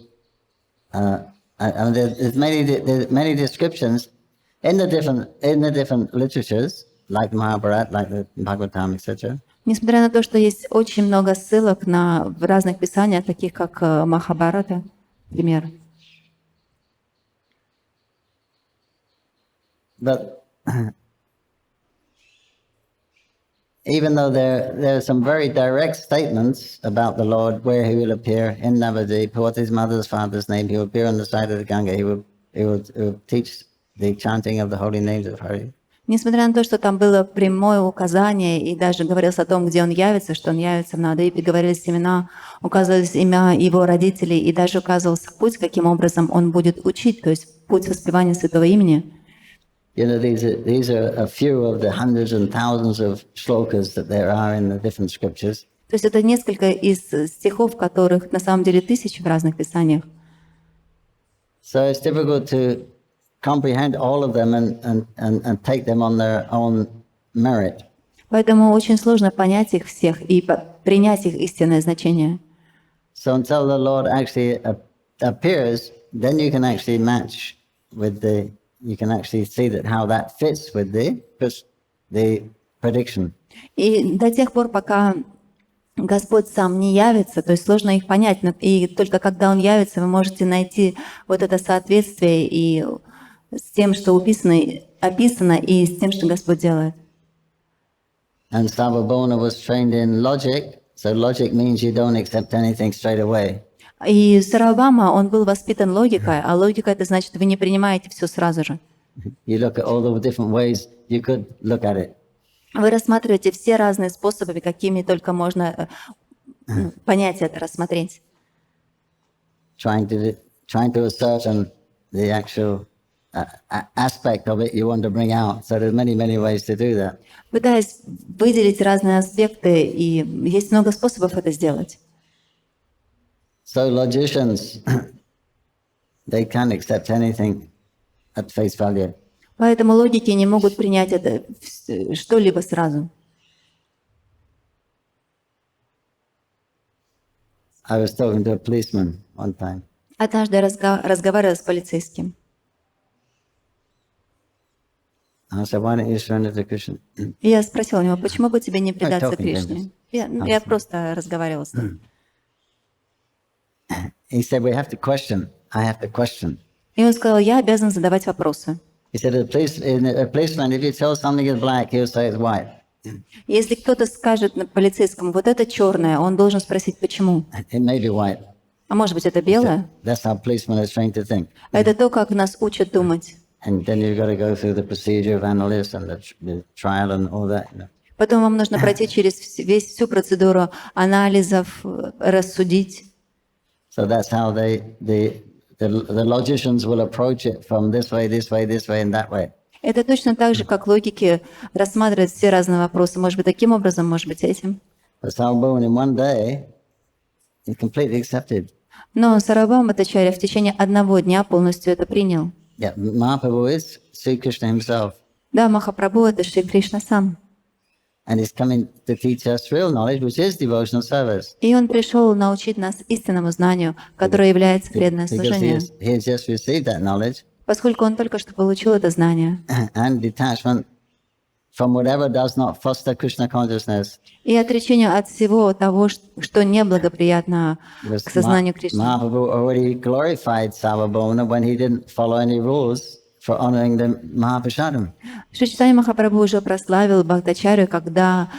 S1: there's many descriptions in the different literatures, like Mahabharata, like the Bhagavatam, etc.
S2: Несмотря на то, что есть очень много ссылок в разных писаниях, таких как Махабхарата, например.
S1: But even though there are some very direct statements about the Lord, where He will appear in Navadvip, what His mother's father's name, He will appear on the side of the Ganga, He will teach the chanting of the holy names of Hari.
S2: Несмотря на то, что там было прямое указание, и даже говорилось о том, где он явится, что он явится в Навадвипе, говорились имена, указывались имя его родителей, и даже указывался путь, каким образом он будет учить, то есть путь воспевания святого имени.
S1: These are a few of the hundreds and thousands of shlokas that there are in the different scriptures.
S2: То есть это несколько из стихов, которых на самом деле тысячи в разных писаниях.
S1: So it's difficult to comprehend all of them and take them on their own merit.
S2: Поэтому очень сложно понять их всех и принять их истинное значение.
S1: So until the Lord actually appears, then you can actually match with you can actually see how that fits with the prediction.
S2: И до тех пор, пока Господь сам не явится, то есть сложно их понять, и только когда Он явится, вы можете найти вот это соответствие и с тем, что описано, и с тем, что Господь делает.
S1: And Sarvabhauma was trained in logic, so logic means you don't accept anything straight away.
S2: И Сарвабхаума, он был воспитан логикой, а логика — это значит, вы не принимаете все сразу же.
S1: You look at all the different ways you could look at it.
S2: Вы рассматриваете все разные способы, какими только можно понять это, рассмотреть.
S1: Trying to ascertain the actual aspect of it you want to bring out. So there's many ways to do that.
S2: Пытаясь выделить разные аспекты, и есть много способов это сделать.
S1: So logicians, they can't accept anything at face value.
S2: Поэтому логики не могут принять это что-либо сразу.
S1: I was talking to a policeman one time.
S2: Однажды я разговаривала с полицейским.
S1: I said, why don't you surrender to Krishna?
S2: И я спросила у него, почему бы тебе не предаться
S1: talking
S2: Кришне? Я просто разговаривала с ним.
S1: He said, we have to question. I have to question.
S2: И он сказал, я обязан задавать вопросы.
S1: He said, a policeman, if you tell something is black, he'll say it's white.
S2: Если кто-то скажет полицейскому, вот это черное, он должен спросить, почему?
S1: It may be white.
S2: А может быть, это белое?
S1: That's how policemen are trained to think.
S2: Это то, как нас учат думать.
S1: And then you've got to go through the procedure of analysis and the trial and all that.
S2: Потом вам нужно пройти через всю процедуру анализов, рассудить.
S1: So that's how the logicians will approach it from this way, and that way.
S2: Это точно так же, как логики рассматривают все разные вопросы. Может быть, таким образом, может быть, этим.
S1: But Sarvabhauma in one day, he completely accepted.
S2: Но Сарвабхаума Бхаттачарья в течение одного дня полностью это принял.
S1: Yeah, Mahaprabhu is Sri Krishna himself.
S2: Да, Махапрабху — это Шри Кришна сам.
S1: And he's coming to teach us real knowledge, which is devotional service.
S2: И он пришел научить нас истинному знанию, которое является преданное
S1: Because
S2: служение.
S1: he has just received that knowledge.
S2: Поскольку он только что получил это знание.
S1: And detachment from whatever does not foster Krishna consciousness.
S2: И отречение от всего того, что неблагоприятно к сознанию Кришны.
S1: Mahaprabhu already glorified Sarvabhauma when he didn't follow any rules for honoring the Mahaprasadam.
S2: Шри Чайтанья Махапрабху уже прославил Бхаттачарью, когда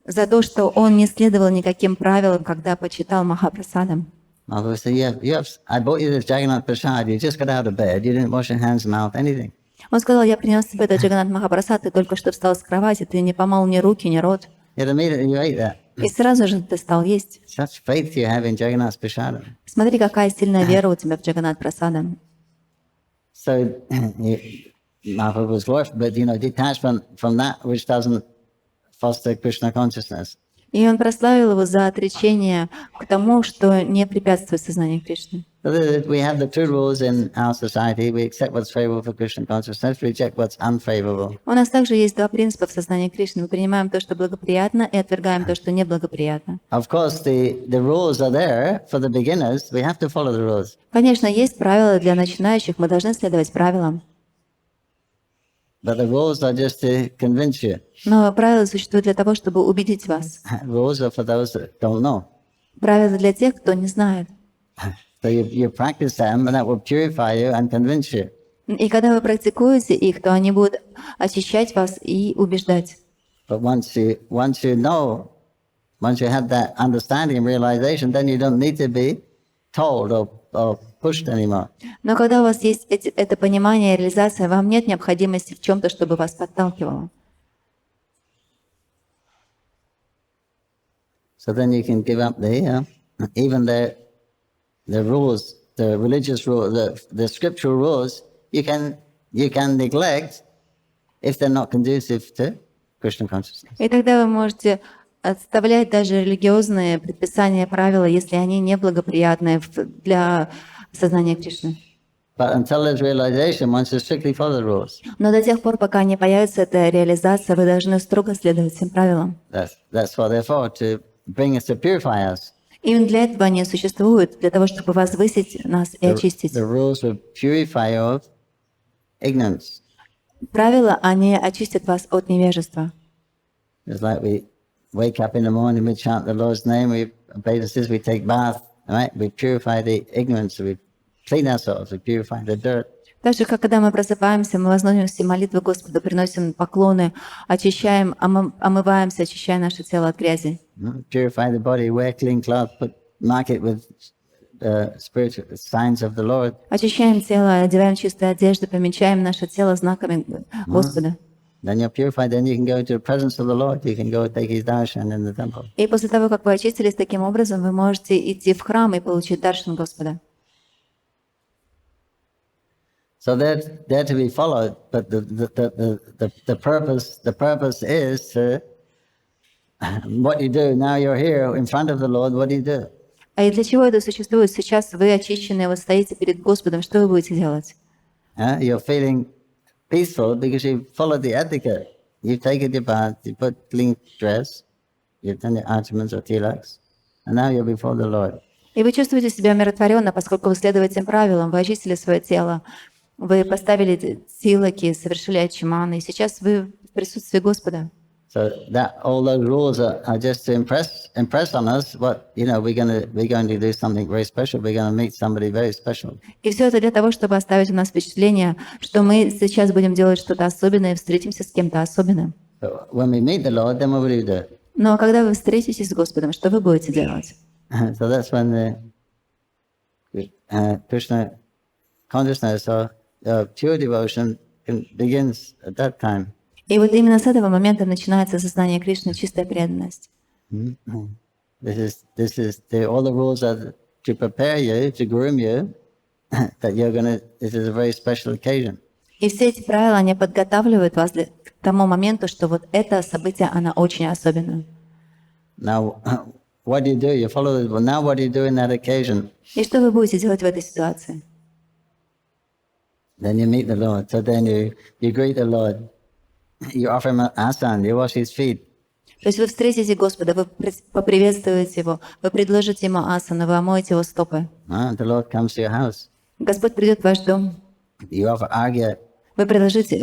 S2: за то, что он не следовал никаким правилам, когда почитал Махапрасадам.
S1: Mahaprabhu said, I bought you this Jagannath Prasad, you just got out of bed, you didn't wash your hands, mouth, anything.
S2: Он сказал, я принес тебе этот Джаганнат Махапрасад, ты только что встал с кровати, ты не помыл ни руки, ни рот.
S1: Yet immediately you ate that.
S2: И сразу же ты стал есть.
S1: Such faith you have in Jagannath Prasadam.
S2: Смотри, какая сильная вера у тебя в Джаганнат Прасада.
S1: So Mahaprabhu was glorified, but detachment from that which doesn't foster Krishna consciousness.
S2: И он прославил его за отречение к тому, что не препятствует сознанию Кришны.
S1: So we have the two rules in our society. We accept what's favorable for Krishna consciousness, reject what's unfavorable.
S2: У нас также есть два принципа в сознании Кришны. Мы принимаем то, что благоприятно, и отвергаем то, что неблагоприятно.
S1: Of course, the rules are there for the beginners. We have to follow the rules.
S2: Конечно, есть правила для начинающих, мы должны следовать правилам.
S1: But the rules are just to convince you.
S2: Но правила существуют для того, чтобы убедить вас.
S1: Rules are for those that don't know.
S2: Правила для тех, кто не знает.
S1: So you practice them, and that will purify you and convince you.
S2: И когда вы практикуете их, то они будут очищать вас и убеждать.
S1: But once you know, once you have that understanding and realization, then you don't need to be told or pushed anymore.
S2: Но когда у вас есть это понимание и реализация, вам нет необходимости в чем-то, чтобы вас подталкивало.
S1: So then you can give up even the rules, the religious rules, the scriptural rules. You can neglect if they're not conducive to Krishna consciousness.
S2: И тогда вы можете отставлять даже религиозные предписания, правила, если они неблагоприятны для сознания Кришны.
S1: But until there's realization, one should strictly follow the rules.
S2: Но до тех пор, пока не появится эта реализация, вы должны строго следовать всем правилам.
S1: That's what they're for, to bring us, to purify us.
S2: Именно для этого они существуют, для того, чтобы возвысить нас и очистить.
S1: The rules will purify you of ignorance.
S2: Правила, они очистят вас от невежества.
S1: It's like we wake up in the morning, we chant the Lord's name, we obey the sisters, we take bath, right? We purify the ignorance, we clean ourselves, we purify the dirt.
S2: Так же, как когда мы просыпаемся, мы возносим все молитвы Господу, приносим поклоны, очищаем, омываемся, очищая наше тело от грязи.
S1: Purify the body, wear clean clothes, mark it with spiritual signs of the Lord.
S2: Очищаем тело, одеваем чистые одежды, помечаем наше тело знаками Господа.
S1: Then you're purified, then you can go to the presence of the Lord. You can go take his darshan in the temple.
S2: И после того, как вы очистились таким образом, вы можете идти в храм и получить даршан Господа.
S1: So they're to be followed, but the purpose is to, what you do now. You're here in front of the Lord. What do you do?
S2: А и для чего это существует? Сейчас вы очищенные, вы стоите перед Господом. Что вы будете делать?
S1: You're feeling peaceful because you followed the etiquette. You take your bath, you put clean dress, you've done your archments or tilaks, and now you're before the Lord.
S2: И вы чувствуете себя умиротворенно, поскольку вы следуете тем правилам, вы очистили свое тело, вы поставили тилаки, совершили ачиманы, и сейчас вы в присутствии Господа.
S1: So that all those rules are just to impress on us what, you know, we're going to do something very special. We're going to meet somebody very special.
S2: И все это для того, чтобы оставить у нас впечатление, что мы сейчас будем делать что-то особенное и встретимся с кем-то особенным.
S1: So when we meet the Lord, then what will you do?
S2: Но когда вы встретитесь с Господом, что вы будете делать?
S1: So that's when the Krishna consciousness or pure devotion begins at that time.
S2: И вот именно с этого момента начинается сознание Кришны, чистая преданность.
S1: All the rules are to prepare you, to groom you, that this is a very special occasion.
S2: И все эти правила, они подготавливают вас к тому моменту, что вот это событие, оно очень особенное.
S1: Now, what do? You follow it. Well, now what do you do in that occasion?
S2: И что вы будете делать в этой ситуации?
S1: Then you meet the Lord. So then you greet the Lord. You offer him asan, you wash his feet.
S2: То есть вы встретите Господа, вы поприветствуете Его, вы предложите Ему асану, вы омоете Его стопы.
S1: The Lord comes to your house.
S2: Господь придет в ваш дом.
S1: You offer argya,
S2: Вы предложите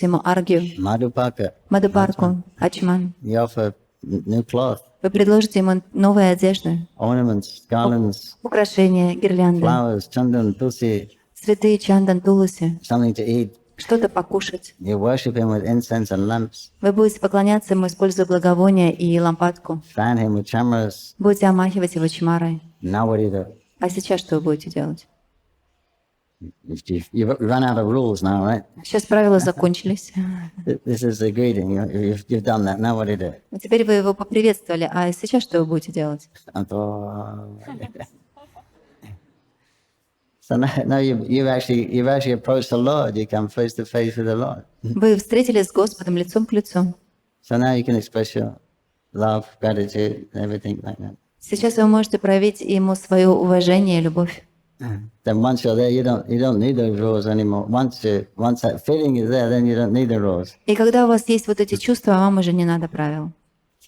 S2: Ему аргию,
S1: madhupaka.
S2: мадхупарку, ачман.
S1: You offer new cloth,
S2: Вы предложите Ему новые одежды,
S1: ornaments, garlands,
S2: украшения, гирлянды,
S1: flowers, chandan, tulsi,
S2: цветы, чандан, тулуси,
S1: something to eat.
S2: что-то покушать.
S1: You worship him with incense and lamps.
S2: Вы будете поклоняться Ему, используя благовония и лампадку.
S1: Fan him with chamras.
S2: Будете омахивать Его чмарой.
S1: Now what do you do?
S2: А сейчас что вы будете делать?
S1: You've run out of rules now, right?
S2: Сейчас правила закончились.
S1: This is the greeting. You've done that. Now what do you do?
S2: Теперь вы Его поприветствовали, а сейчас что вы будете делать?
S1: So now you've actually approached the Lord. You come face to face with the Lord.
S2: Вы встретились с Господом лицом к лицу.
S1: So now you can express your love, gratitude, everything like that.
S2: Сейчас вы можете проявить Ему свое уважение и любовь.
S1: Then once you're there, you don't need those rules anymore. Once that feeling is there, then you don't need the rules.
S2: И когда у вас есть вот эти чувства, вам уже не надо правил.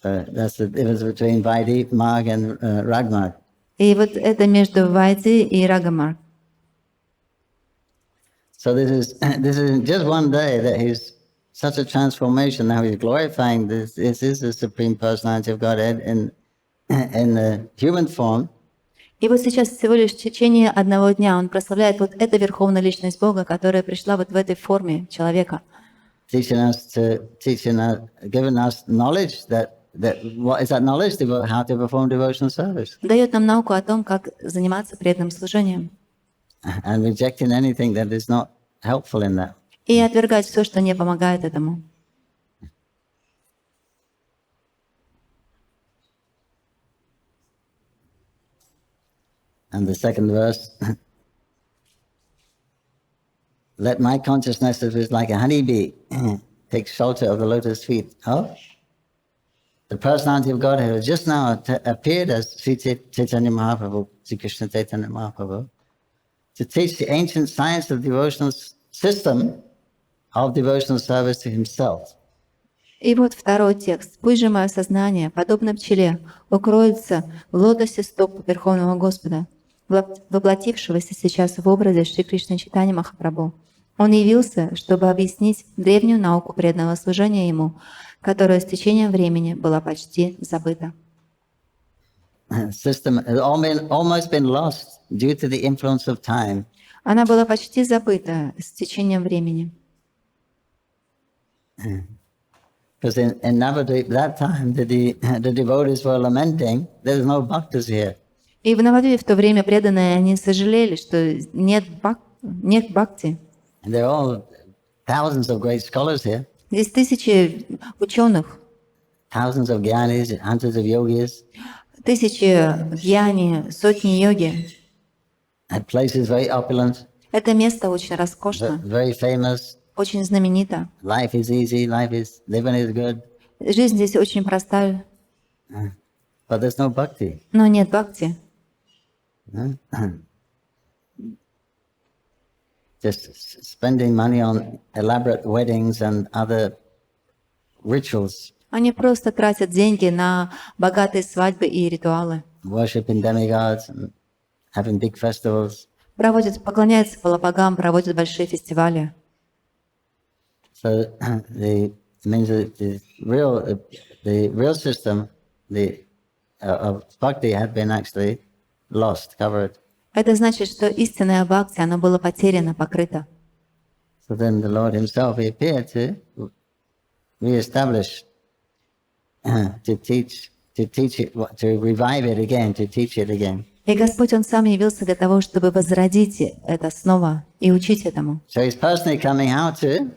S1: So that's the difference between Vaidhi Marg and Ragmarg.
S2: И вот это между Вайди и Рагамарг.
S1: So this is just one day that he's such a transformation. Now he's glorifying this. This is the Supreme Personality of Godhead in the human form.
S2: И вот сейчас всего лишь в течение одного дня он прославляет вот эту Верховную Личность Бога, которая пришла вот в этой форме человека.
S1: Giving us knowledge that what is that knowledge? How to perform devotional service.
S2: Дает нам науку о том, как заниматься преданным служением.
S1: And rejecting anything that is not helpful in that.
S2: И отвергать все, что не помогает этому.
S1: And the second verse, let my consciousness that is like a honeybee take shelter of the lotus feet. Oh, the personality of Godhead has just now appeared as Śrī Caitanya-Mahaprabhu, Śrī Krishna Chaitanya Mahaprabhu, to teach the ancient science of devotional system of devotional service to himself.
S2: И вот второй текст. «Пусть же мое сознание, подобно пчеле, укроется в лотосе стоп Верховного Господа, воплотившегося сейчас в образе Шри Кришны Чайтаньи Махапрабху. Он явился, чтобы объяснить древнюю науку преданного служения Ему, которая с течением времени была почти забыта».
S1: System has almost been lost due to the influence of time.
S2: Она была почти забыта с течением времени.
S1: Because in Navadvip, that time, the devotees were lamenting, there's no bhaktas here.
S2: И в Навадвипе в то время преданные, они сожалели, что нет бхакти.
S1: And there are all thousands of great scholars here.
S2: Здесь тысячи ученых,
S1: thousands of gyanis, hundreds of yogis,
S2: тысячи гьяни, сотни йоги.
S1: that place is very opulent,
S2: Это место очень роскошно,
S1: very famous.
S2: очень знаменито.
S1: Life is easy, living is good,
S2: Жизнь здесь очень простая,
S1: but there's no bhakti.
S2: но нет бхакти.
S1: Just spending money on elaborate weddings and other rituals,
S2: Они просто тратят деньги на богатые свадьбы и ритуалы.
S1: worshipping demigods and having big festivals.
S2: Поклоняются богам, проводят большие фестивали.
S1: So it means that the real system of bhakti had been actually lost, covered.
S2: Это значит, что истинное бхакти, оно было потеряно, покрыто.
S1: So then the Lord Himself, He appeared to reestablish, to teach it, to revive it again, to teach it again.
S2: И Господь, Он Сам явился для того, чтобы возродить это снова и учить этому.
S1: So He's personally coming how to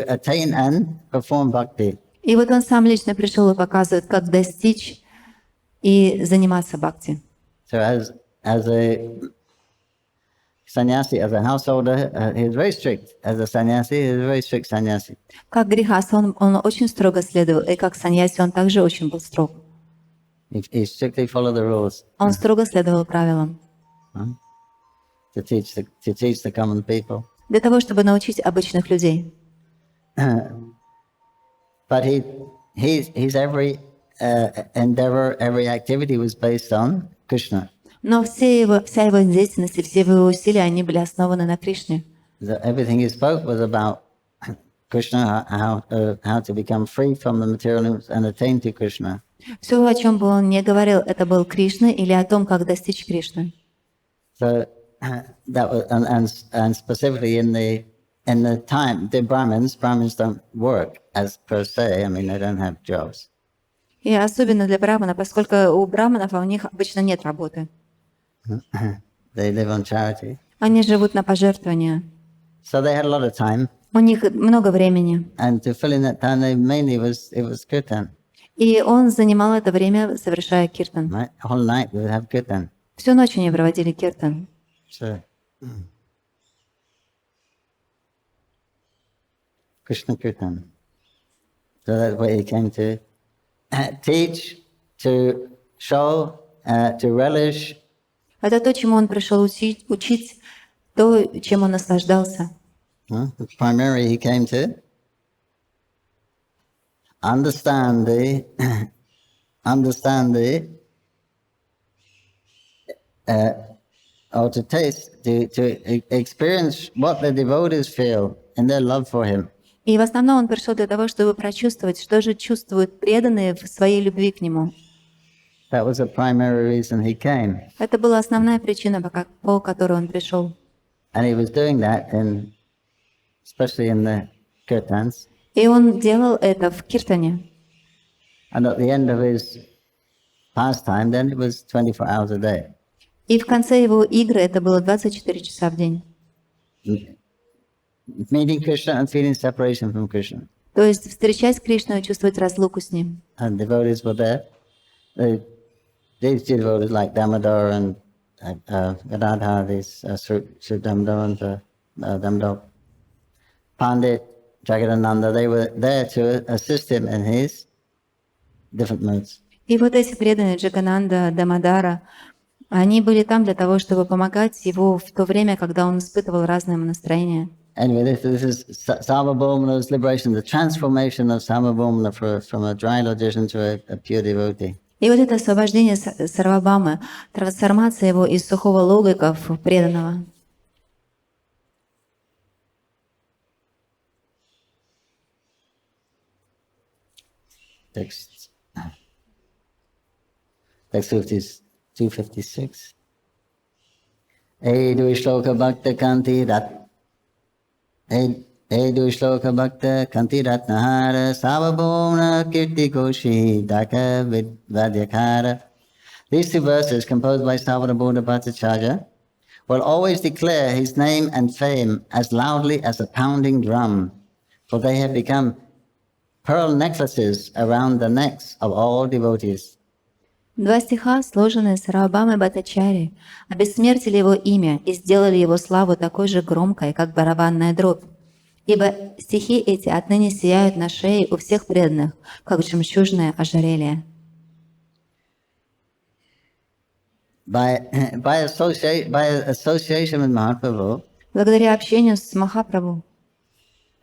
S1: attain and perform bhakti.
S2: И вот Он Сам лично пришел и показывает, как достичь и заниматься бхакти.
S1: So as a sannyasi, as a householder, he's very strict. As a sannyasi, he's a very strict sannyasi.
S2: Как грихас, он очень строго следовал, и как саньяси, он также очень был строг.
S1: He strictly followed the rules
S2: Он строго следовал правилам
S1: to teach the common people.
S2: для того, чтобы научить обычных людей.
S1: But his every endeavor, every activity was based on Krishna.
S2: Но вся его деятельность и все его усилия, они были основаны на Кришне.
S1: Everything he spoke was about Krishna, how to become free from the material and attain to Krishna.
S2: Все, о чем бы он ни говорил, это был Кришна или о том, как достичь Кришны.
S1: So that was, and specifically in the time, the Brahmins don't work as per se. I mean, they don't have jobs.
S2: И особенно для брамана, поскольку у браманов у них обычно нет работы.
S1: They live on charity.
S2: Они живут на пожертвования.
S1: So they had a lot of time.
S2: У них много времени.
S1: And to fill in that time, it was kirtan.
S2: И он занимал это время, совершая киртан.
S1: Right? Whole night we would have kirtan.
S2: Всю ночь они проводили киртан.
S1: So Krishna kirtan. So that's what he came to teach, to show, to relish.
S2: Это то, чему он пришел учить, то, чем он наслаждался.
S1: Primarily, he came to understand or to taste, to experience what the devotees feel in their love for him.
S2: И в основном он пришел для того, чтобы прочувствовать, что же чувствуют преданные в своей любви к нему.
S1: That was the primary reason he came.
S2: Это была основная причина, по которой он пришел.
S1: And he was doing that especially in the kirtans.
S2: И он делал это в киртане.
S1: And at the end of his pastime, then it was 24 hours a day.
S2: И в конце его игры это было 24 часа в день.
S1: Meeting Krishna and feeling separation from Krishna.
S2: То есть встречать Кришну и чувствовать разлуку с ним.
S1: And devotees were there. These devotees like Damodar and Gadadhar, these Sri Damodar and Damodar, Pandit, Jagadananda, they were there to assist him in his different moods.
S2: И вот эти преданные Джагананда, Дамодара, они были там для того, чтобы помогать его в то время, когда он испытывал разные настроения.
S1: Anyway, this is Sarvabhaumana's liberation, the transformation of Sarvabhaumana from a dry logician to a pure devotee.
S2: И вот это освобождение Сарвабхаумы, трансформация его из сухого логика в преданного.
S1: Text 256. Edu shloka bhakta kanti rat. Edu shloka bhakta kanti ratnahara savabhona kirti koshi daka vadyakara. These two verses, composed by Savana Bhattacharya, will always declare his name and fame as loudly as a pounding drum, for they have become pearl necklaces around the necks of all devotees.
S2: Два стиха, сложенные Сарвабхамой Бхаттачарьей, обессмертили его имя и сделали его славу такой же громкой, как барабанная дробь. Ибо стихи эти отныне сияют на шее у всех преданных, как жемчужное ожерелье.
S1: By association with Mahaprabhu,
S2: Благодаря общению с Махапрабху,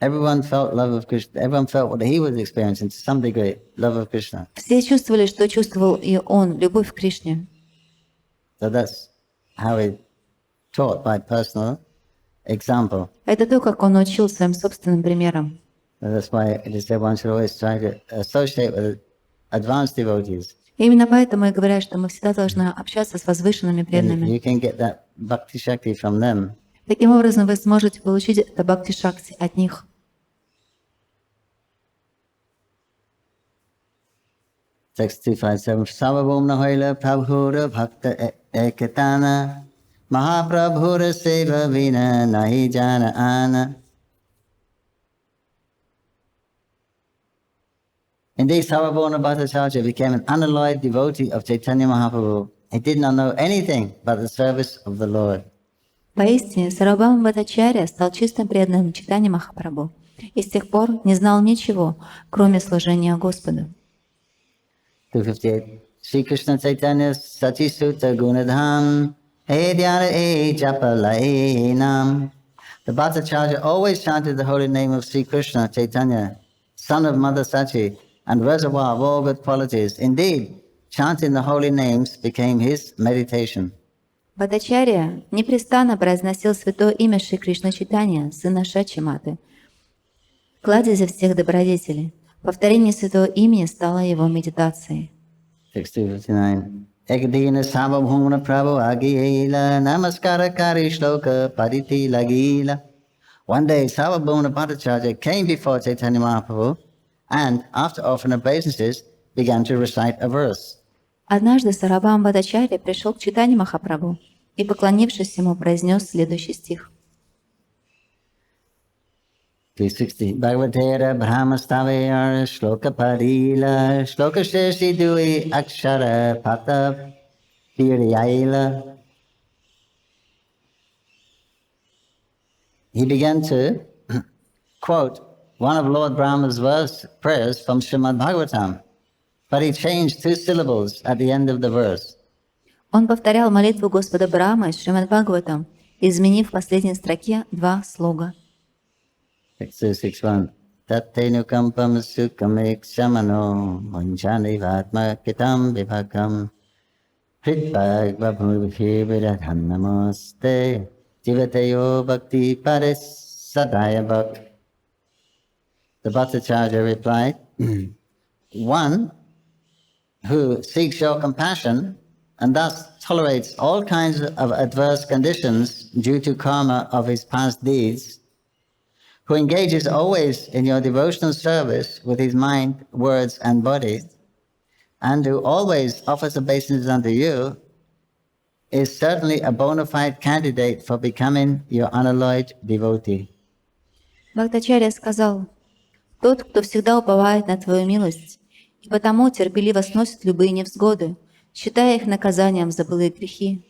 S1: everyone felt love of Krishna. Everyone felt what he was experiencing to some degree, love of Krishna.
S2: все чувствовали, что чувствовал и он, любовь к Кришне.
S1: So that's how he taught, by personal example.
S2: Это то, как он учил своим собственным примером.
S1: So that's why it is said one should always try to associate with advanced devotees.
S2: И именно поэтому я говорю, что мы всегда должны общаться с возвышенными
S1: And
S2: преданными.
S1: you can get that bhakti shakti from them.
S2: Таким образом, вы сможете получить это бхакти-шакти от них.
S1: 657 Sarvabhaumna Haila Prabhura Bhakta Ekatana Mahaprabhura Seva Vina Nahi Jana Ana. Indeed, Sarvabhaumna Bhattacharya became an unalloyed devotee of Chaitanya Mahaprabhu. He did not know anything but the service of the Lord.
S2: Поистине, Сарвабхаума Бхаттачарья стал чистым преданным Чайтаньи Махапрабху и с тех пор не знал ничего, кроме служения Господу.
S1: 258 Shri Krishna Chaitanya Sachi Sutta Gunadham He Dhyana E Japa Lai Nam. The Bhattacharya always chanted the holy name of Sri Krishna Chaitanya, son of Mother Sachi, and reservoir of all good qualities. Indeed, chanting the holy names became his meditation.
S2: Бхаттачарья непрестанно произносил святое имя Шри Кришна Чайтанья, сына Шачи Маты, кладезя всех добродетелей. Повторение святого имени стало его медитацией.
S1: 6259 Ekadina Sarvabhaumna Prabhu Agila Namaskara Kari Shloka Paditi Lagila. One day, Sarvabhaumna Bhattacharya came before Chaitanya Mahaprabhu and, after offering obeisances, began to recite a verse.
S2: Однажды Сарвабхаума Бхаттачарья пришел к Чайтанье Махапрабху и, поклонившись ему, произнес следующий стих.
S1: 360 Bhagavatera Brahmastavayar Shloka Padila Shloka Sheshi Dui Akshara Pata Piryaila. He began to quote one of Lord Brahma's prayers from Srimad Bhagavatam, but he changed 2 syllables at the end of the verse.
S2: Он повторял молитву Господа Брахмы из Шримад Бхагаватам, изменив в последней строке 2 слога.
S1: 6261 Tattenukampam Sukhamiksamano Manchani Vatma Kitam Vipakam Pritbhagvabhuvibhiradhannamoste Jivatayo Bhakti Paris Sadaya Bhak. The Bhattacharya replied, one who seeks your compassion and thus tolerates all kinds of adverse conditions due to karma of his past deeds, who engages always in your devotional service with his mind, words, and body, and who always offers obeisances unto you, is certainly a bona fide candidate for becoming your unalloyed devotee.
S2: Бхаттачарья сказал: «Тот, кто всегда уповает на Твою милость, и потому терпеливо сносит любые невзгоды, считая их наказанием за былые грехи,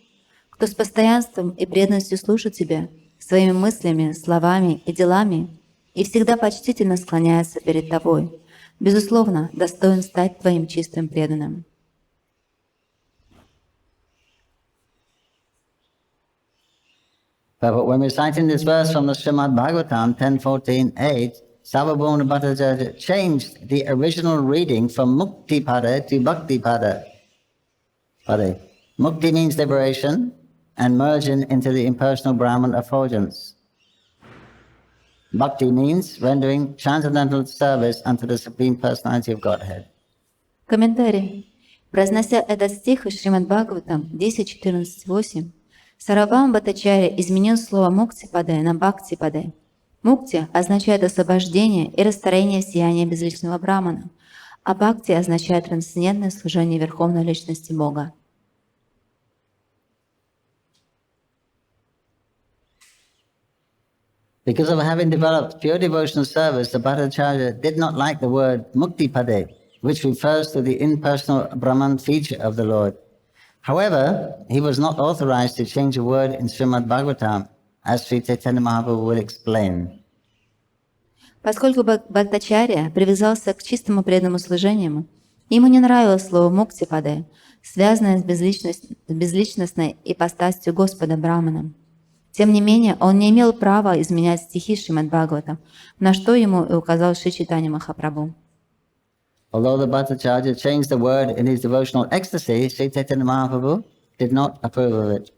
S2: кто с постоянством и преданностью слушает Тебя, своими мыслями, словами и делами, и всегда почтительно склоняется перед Тобой, безусловно, достоин стать Твоим чистым преданным».
S1: But when reciting this verse from the Srimad Bhagavatam 10.14.8, Sarvabhaumna Bhattacharya changed the original reading from Mukti Pada to Bhakti Pada. Mukti means liberation and merging into the impersonal Brahman effulgence. Bhakti means rendering transcendental service unto the Supreme Personality of Godhead.
S2: Комментарий. Произнося этот стих из Шримад Бхагаватам 10.14.8, Сарвабхаума Бхаттачарья изменил слово «мукти-паде» на «бхакти-паде». Мукти означает освобождение и растворение сияния безличного Брахмана, а бхакти означает трансцендентное служение Верховной Личности Бога.
S1: Because of having developed pure devotional service, the Bhattacharya did not like the word Muktipade, which refers to the impersonal Brahman feature of the Lord. However, he was not authorized to change a word in Srimad Bhagavatam, as Śrī Caitanya-Mahaprabhu will explain.
S2: Поскольку Бхаттачарья привязался к чистому преданному служению, ему не нравилось слово «муктипаде», связанное с безличностной ипостасью Господа Браманом. Тем не менее, он не имел права изменять стихи Шримад Бхагаватам, на что ему и указал Шри Чайтанья Махапрабху.
S1: Although the Bhattacharya changed the word in his devotional ecstasy, Śrī Caitanya Mahaprabhu did not approve of it.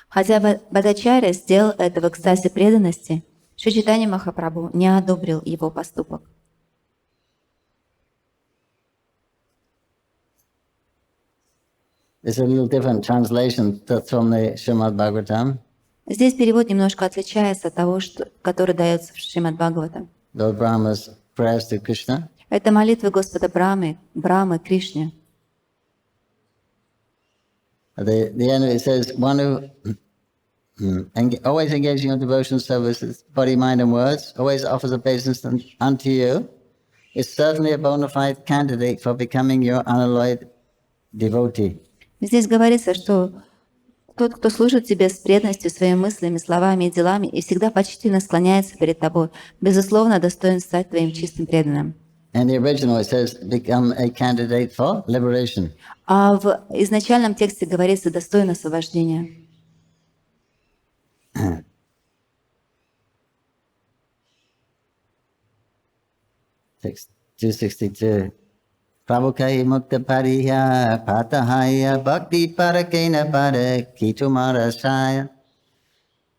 S2: Хотя Бхаттачарья сделал это в экстазе преданности, Шри Чайтанья Махапрабху не одобрил его поступок.
S1: There's a little different translation from the Srimad Bhagavatam.
S2: Здесь перевод немножко отличается от того, который дается в Шримад Бхагаватам.
S1: Lord Brahma's prayers to Krishna.
S2: Это молитвы Господа Брамы Кришне.
S1: At the end it says, one who always engaging in devotional services, body, mind and words, always offers obeisance unto you, is certainly a bona fide candidate for becoming your unalloyed devotee.
S2: Здесь говорится, что тот, кто служит тебе с преданностью своими мыслями, словами и делами и всегда почтительно склоняется перед тобой, безусловно, достоин стать твоим чистым преданным.
S1: In the original it says, become a candidate for liberation.
S2: А в изначальном тексте говорится «достоин освобождения».
S1: Text 262. Prabhukai mukta pariya patahaya bhakti parakena para kitumarasaya.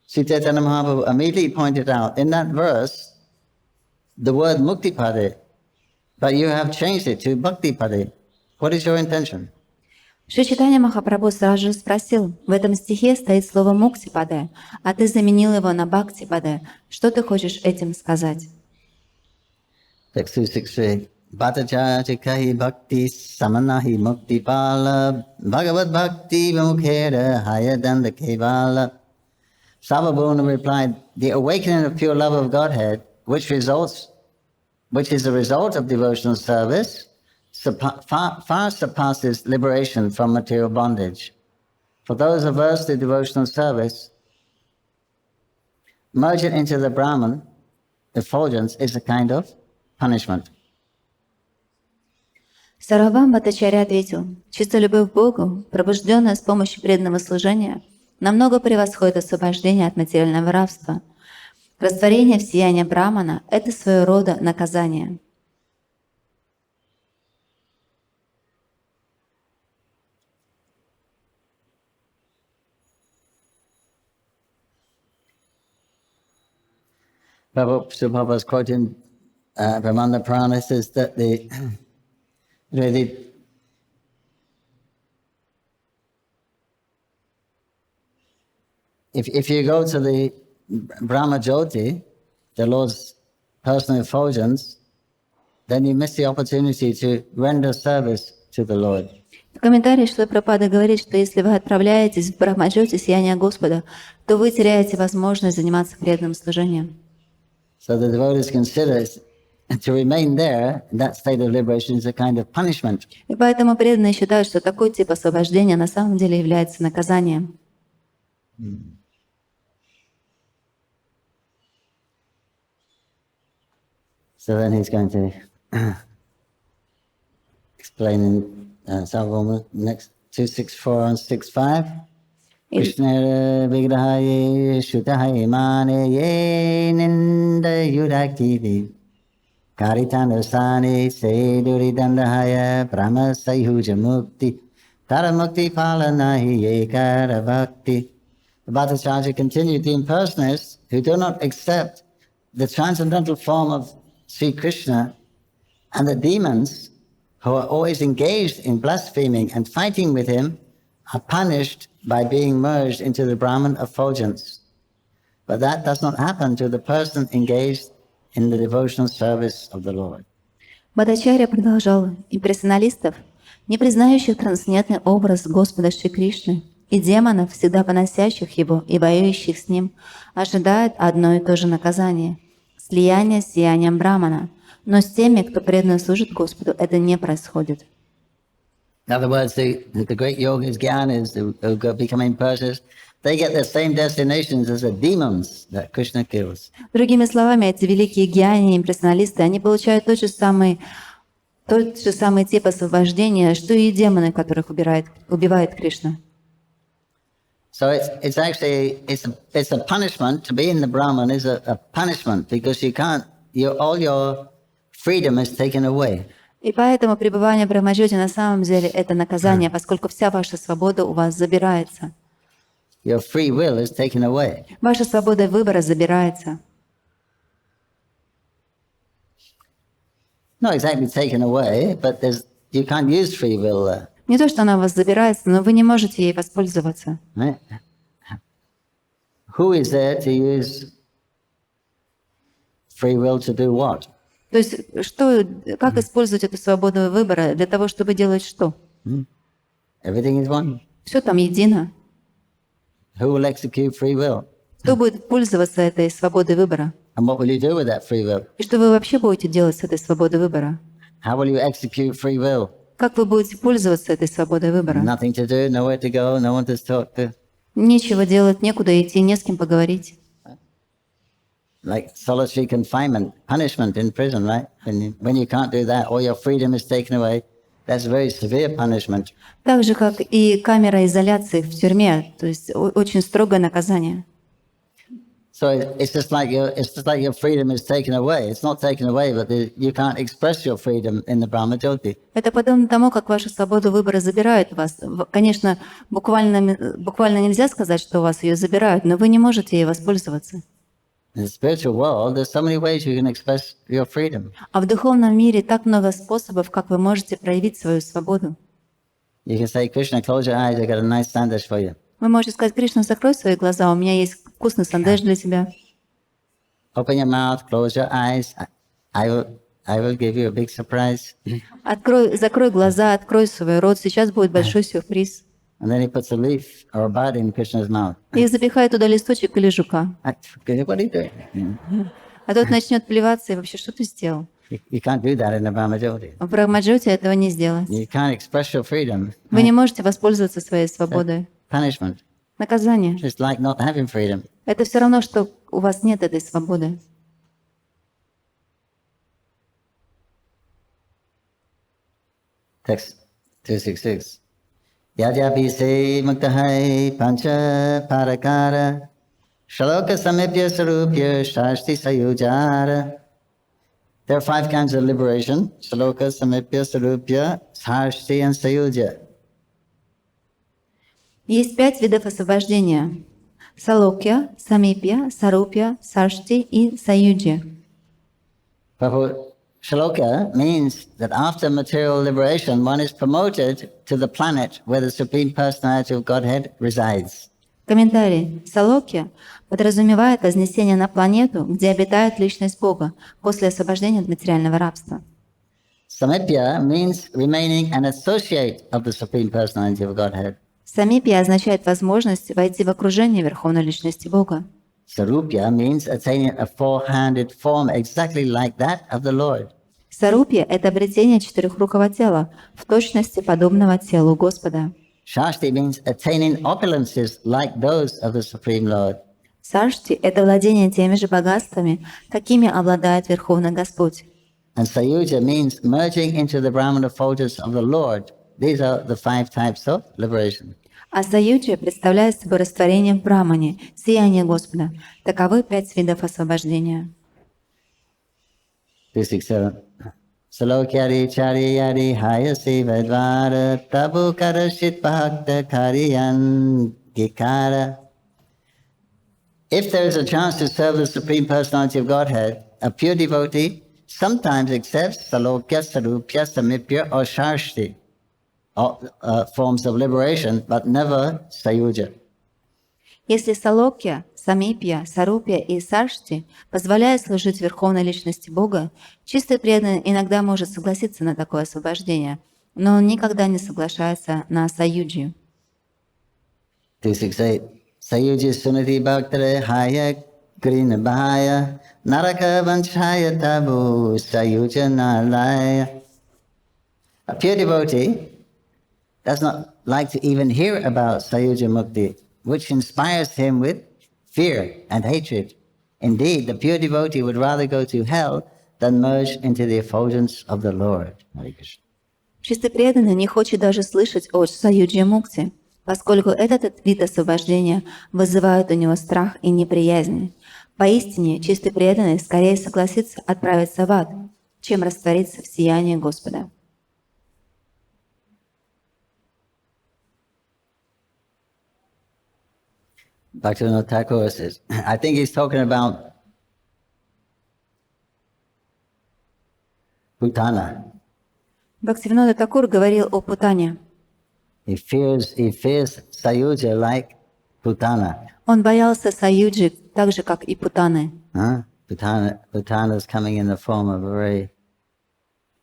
S1: Śrī Caitanya Mahaprabhu immediately pointed out in that verse the word muktipade, but you have changed it to bhaktipade. What is your intention?
S2: Шри Чайтанья Махапрабху сразу же спросил, в этом стихе стоит слово «муктипаде», а ты заменил его на «бхактипаде». Что ты хочешь этим сказать?
S1: Text 263. Bhattacharya bhakti samanahi mukti pala bhagavad bhakti vimukhera higher than the kevala. Sarvabhuma replied, the awakening of pure love of Godhead, which is the result of devotional service, far surpasses liberation from material bondage. For those averse to devotional service, merging into the Brahman effulgence is a kind of punishment.
S2: Сарвабхаума Бхаттачарья ответил, чистая любовь к Богу, пробужденная с помощью преданного служения, намного превосходит освобождение от материального рабства. Растворение в сиянии Брамана – это своего рода наказание.
S1: Prabhupada was quoting Brahmanda Purana, says that if you go to the Brahma Jyoti, the Lord's personal effulgence, then you miss the opportunity to render service to the Lord.
S2: В комментарии Шрила Прабхупада говорит, что если вы отправляетесь в Брахмаджоти, сияние Господа, то вы теряете возможность заниматься преданным служением.
S1: So the devotees consider to remain there, that state of liberation is a kind of punishment.
S2: И поэтому преданные считают, что такой тип освобождения на самом деле является наказанием.
S1: So then he's going to explain in Sarvabhauma next 264 and 65. Krishna vigrahaye shutahaye mane ye ninda yudaktivi Caitanya-charitamrita se dandahaya brahma sayuja mukti taramukti palanahi ekara bhakti. The Bhattacharya continued, the impersonalists who do not accept the transcendental form of Sri Krishna and the demons who are always engaged in blaspheming and fighting with him are punished by being merged into the Brahman effulgence. But that does not happen to the person engaged in the devotional service of the Lord.
S2: Бхаттачарья продолжал, имперсоналистов, не признающих трансцендентный образ Господа Шри Кришны и демонов, всегда поносящих его и воюющих с ним, ожидает одно и то же наказание – слияние с сиянием Брамана. Но с теми, кто преданно служит Господу, это не происходит.
S1: In other words, the great yogis, gyanis, who go becoming Persians, they get the same destinations as the demons that Krishna kills.
S2: Другими словами, эти великие гьяни, имперсоналисты, они получают тот же самый тип освобождения, что и демоны, которых убивает Кришна.
S1: So it's actually a punishment. To be in the Brahman is a punishment because you can't. All your freedom is taken away.
S2: И поэтому пребывание в Брахмаджоте на самом деле это наказание, поскольку вся ваша свобода у вас забирается.
S1: Your free will is taken away.
S2: Ваша свобода выбора забирается.
S1: Not exactly taken away, but you can't use free will there.
S2: Не то, что она у вас забирается, но вы не можете ей воспользоваться.
S1: Right? Who is there to use free will to do what?
S2: То есть, как использовать эту свободу выбора для того, чтобы делать что?
S1: Everything is one.
S2: Все там едино.
S1: Who will execute free will?
S2: Кто будет пользоваться этой свободой выбора?
S1: And what will you do with that free will?
S2: И что вы вообще будете делать с этой свободой выбора?
S1: How will you execute free will?
S2: Как вы будете пользоваться этой свободой выбора?
S1: Nothing to do, nowhere to go, no one to talk to.
S2: Нечего делать, некуда идти, не с кем поговорить.
S1: Like solitary confinement, punishment in prison, right? When you can't do that, all your freedom is taken away. That's very severe punishment.
S2: Так же, как и камера изоляции в тюрьме, то есть очень строгое наказание.
S1: So it's just like your freedom is taken away. It's not taken away, but you can't express your freedom in the Brahmajyoti.
S2: Это подобно тому, как вашу свободу выбора забирают у вас. Конечно, буквально нельзя сказать, что у вас ее забирают, но вы не можете ей воспользоваться.
S1: In the spiritual world, there's so many ways you can express your freedom.
S2: А в духовном мире так много способов, как вы можете проявить свою свободу.
S1: You can say, Krishna, close your eyes, I got a nice sandwich for you.
S2: Вы можете сказать: Кришна, закрой свои глаза, у меня есть вкусный сандвич для тебя.
S1: Open your mouth, close your eyes. I will give you a big surprise.
S2: Закрой глаза, открой свой рот, сейчас будет большой сюрприз.
S1: And then he puts a leaf or a bud in Krishna's mouth.
S2: И запихает туда листочек или жука.
S1: What are you doing?
S2: А тот начнет плеваться, и вообще, что ты сделал?
S1: You can't do that in the Brahmajyoti.
S2: В Брахмаджоте этого не сделать.
S1: You can't express your freedom.
S2: Вы не можете воспользоваться своей свободой.
S1: Punishment.
S2: Наказание.
S1: It's like not having freedom.
S2: Это все равно, что у вас нет этой свободы.
S1: Text 266. Yadyapi se muktahai pancha parakara shaloka samipya sarupya shashti sayujara. There are 5 kinds of liberation: shaloka, samipya, sarupya, shashti, and sayuja.
S2: Есть 5 видов освобождения: салокья, самипья, сарупья, сашти и саюджи.
S1: Prabhu, shaloka means that after material liberation, one is promoted to the planet where the Supreme Personality of Godhead resides.
S2: Комментарий. Салокья подразумевает вознесение на планету, где обитает Личность Бога после освобождения от материального рабства.
S1: Samipya means remaining an associate of the Supreme Personality of Godhead.
S2: Самипья означает возможность войти в окружение Верховной Личности Бога.
S1: Sarupya means attaining a 4-handed form exactly like that of the Lord.
S2: Сарупья – это обретение четырехрукого тела, в точности подобного телу Господа.
S1: Shashti means attaining opulences like those of the Supreme Lord.
S2: Сашти – это владение теми же богатствами, какими обладает Верховный Господь.
S1: And Sayuja means merging into the Brahmana folders of the Lord. These are the 5 types of liberation.
S2: А саюджи представляет собой растворение в Брамане, сияние Господа. Таковы 5 видов освобождения.
S1: 267. Salokyari chariyari hayasi vedvara tabu karashit bhakta kariyan gikara. If there is a chance to serve the Supreme Personality of Godhead, a pure devotee sometimes accepts salokya, sarupya, samipya, or shashti, forms of liberation, but never sayuja.
S2: Если салокья, самипья, сарупья и сашти позволяют служить Верховной Личности Бога, чистый преданный иногда может согласиться на такое освобождение, но он никогда не соглашается на саюджи.
S1: 268. Sayuji sunati bhaktare haya grina bahaya naraka vanchaya tabu sayuja nalaya. A pure devotee does not like to even hear about Sayuja Mukti, which inspires him with fear and hatred. Indeed, the pure devotee would rather go to hell than merge into the effulgence of the Lord. Hare Krishna.
S2: Чистый преданный не хочет даже слышать о Саюджи Мукти, поскольку этот вид освобождения вызывает у него страх и неприязнь. Поистине, чистый преданный скорее согласится отправиться в ад, чем раствориться в сиянии Господа.
S1: Bhaktivinoda Thakur says, I think he's talking about Putana.
S2: Бхактивинода Такур говорил о Путане.
S1: He fears Sayuja like Putana.
S2: Он боялся Саюджи так же, как и Путаны.
S1: Putana is coming in the form of a very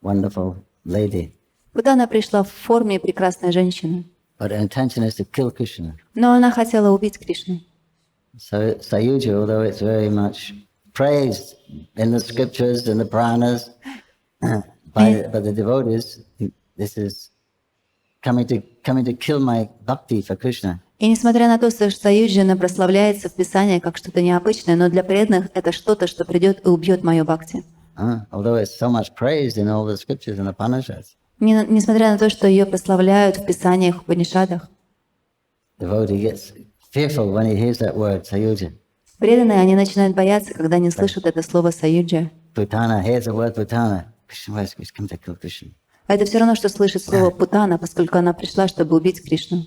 S1: wonderful lady.
S2: Путана пришла в форме прекрасной женщины,
S1: But her intention is to kill Krishna.
S2: но она хотела убить Кришну.
S1: So Sayuja, although it's very much praised in the scriptures and the Puranas by the devotees, this is coming to kill my bhakti for Krishna.
S2: И несмотря на то, что Саюджи прославляется в Писании как что-то необычное, но для преданных это что-то, что придет и убьет мою бхакти.
S1: Although it's so much praised in all the scriptures and the Upanishads.
S2: Несмотря на то, что ее прославляют в Писаниях, в Упанишадах,
S1: Devotee gets fearful when he hears that word, Sayuja.
S2: преданные, они начинают бояться, когда они слышат это слово Саюджи.
S1: Putana, here's the word Putana. Krishna was come to kill Krishna.
S2: Это все равно, что слышать слово Путана, поскольку она пришла, чтобы убить Кришну.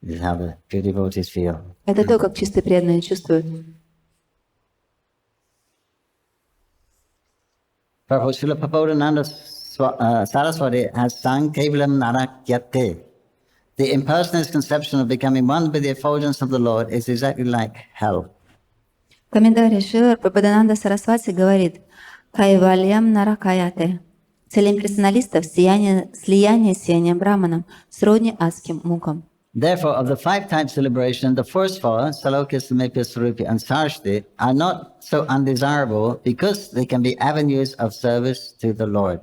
S1: This is how the pure devotees feel.
S2: Это то, как чистые преданные чувствуют.
S1: Prabhu Srila Prabodhananda Saraswati has sung Kevalam Narakyate. The impersonalist conception of becoming one with the effulgence of the Lord is exactly like hell.
S2: Комментарий Шрила Прабхупадананда Сарасвати говорит: «Кайвальям наракаяте». Цель имперсоналистов – слияние с сиянием Брахманом, сродни адским мукам.
S1: Therefore, of the 5 types of liberation, the first 4, Salokya, Samipya, Sarupi, and Sarshti, are not so undesirable because they can be avenues of service to the Lord.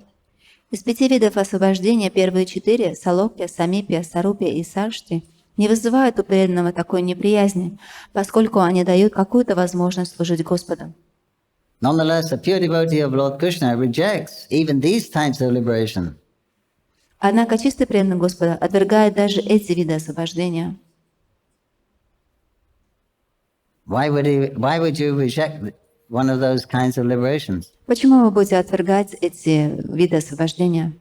S2: Из 5 видов освобождения первые 4 – Салокья, Самипья, Сарупья и Саршти – не вызывают у преданного такой неприязни, поскольку они дают какую-то возможность служить Господу.
S1: Nonetheless, a pure devotee of Lord Krishna rejects even these types of liberation.
S2: Однако чистый преданный Господа отвергает даже эти виды освобождения.
S1: Why would you reject one of those kinds of liberations?
S2: Почему вы будете отвергать эти виды освобождения?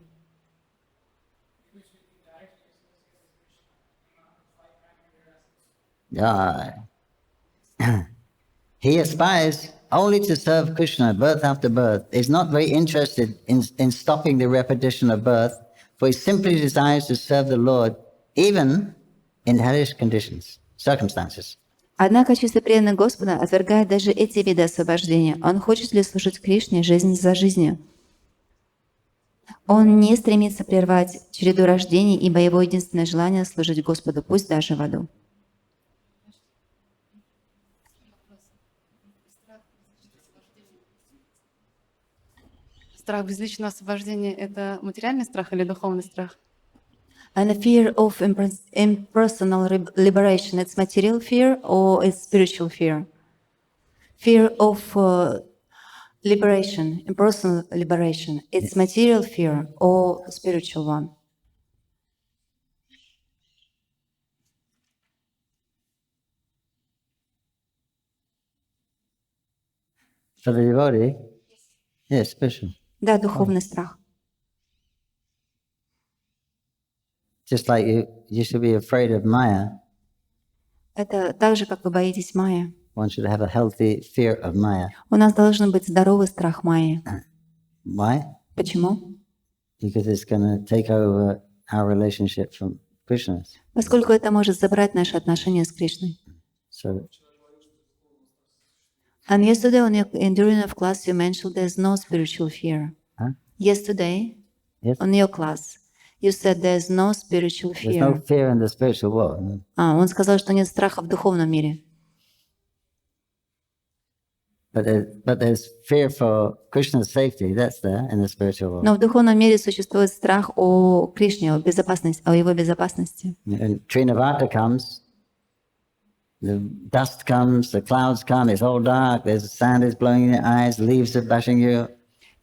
S1: He aspires only to serve Krishna birth after birth, is not very interested in stopping the repetition of birth, for he simply desires to serve the Lord, even in hellish circumstances.
S2: Однако чистый преданный Господа отвергает даже эти виды освобождения. Он хочет ли служить Кришне жизнь за жизнью. Он не стремится прервать череду рождений, ибо его единственное желание служить Господу, пусть даже в аду.
S3: Страх безличного освобождения – это материальный страх или духовный страх?
S2: And the fear of impersonal liberation, it's material fear or it's spiritual fear? Fear of liberation, impersonal liberation, it's material fear or spiritual one?
S1: For the devotee, yes, spiritual.
S2: Да, духовный страх.
S1: Just like you should be afraid of Maya.
S2: Это так же, как вы боитесь Майя.
S1: One should have a healthy fear of Maya.
S2: У нас должен быть здоровый страх Майи.
S1: Why?
S2: Почему?
S1: Because it's going to take over our relationship from Krishna.
S2: Поскольку это может забрать наши отношения с Кришной.
S1: So,
S2: And yesterday during your class you mentioned there's no spiritual fear.
S1: huh?
S2: Yesterday
S1: Yes.
S2: on your class You said there's no spiritual
S1: There's no
S2: fear.
S1: fear in the spiritual world.
S2: Он сказал, что нет страха в духовном мире.
S1: But there's fear for Krishna's safety. That's there in the spiritual world.
S2: Но в духовном мире существует страх о Кришне, о его безопасности.
S1: And Trinavata comes, the dust comes, the clouds come, it's all dark, there's sand is blowing in your eyes, leaves are bashing you.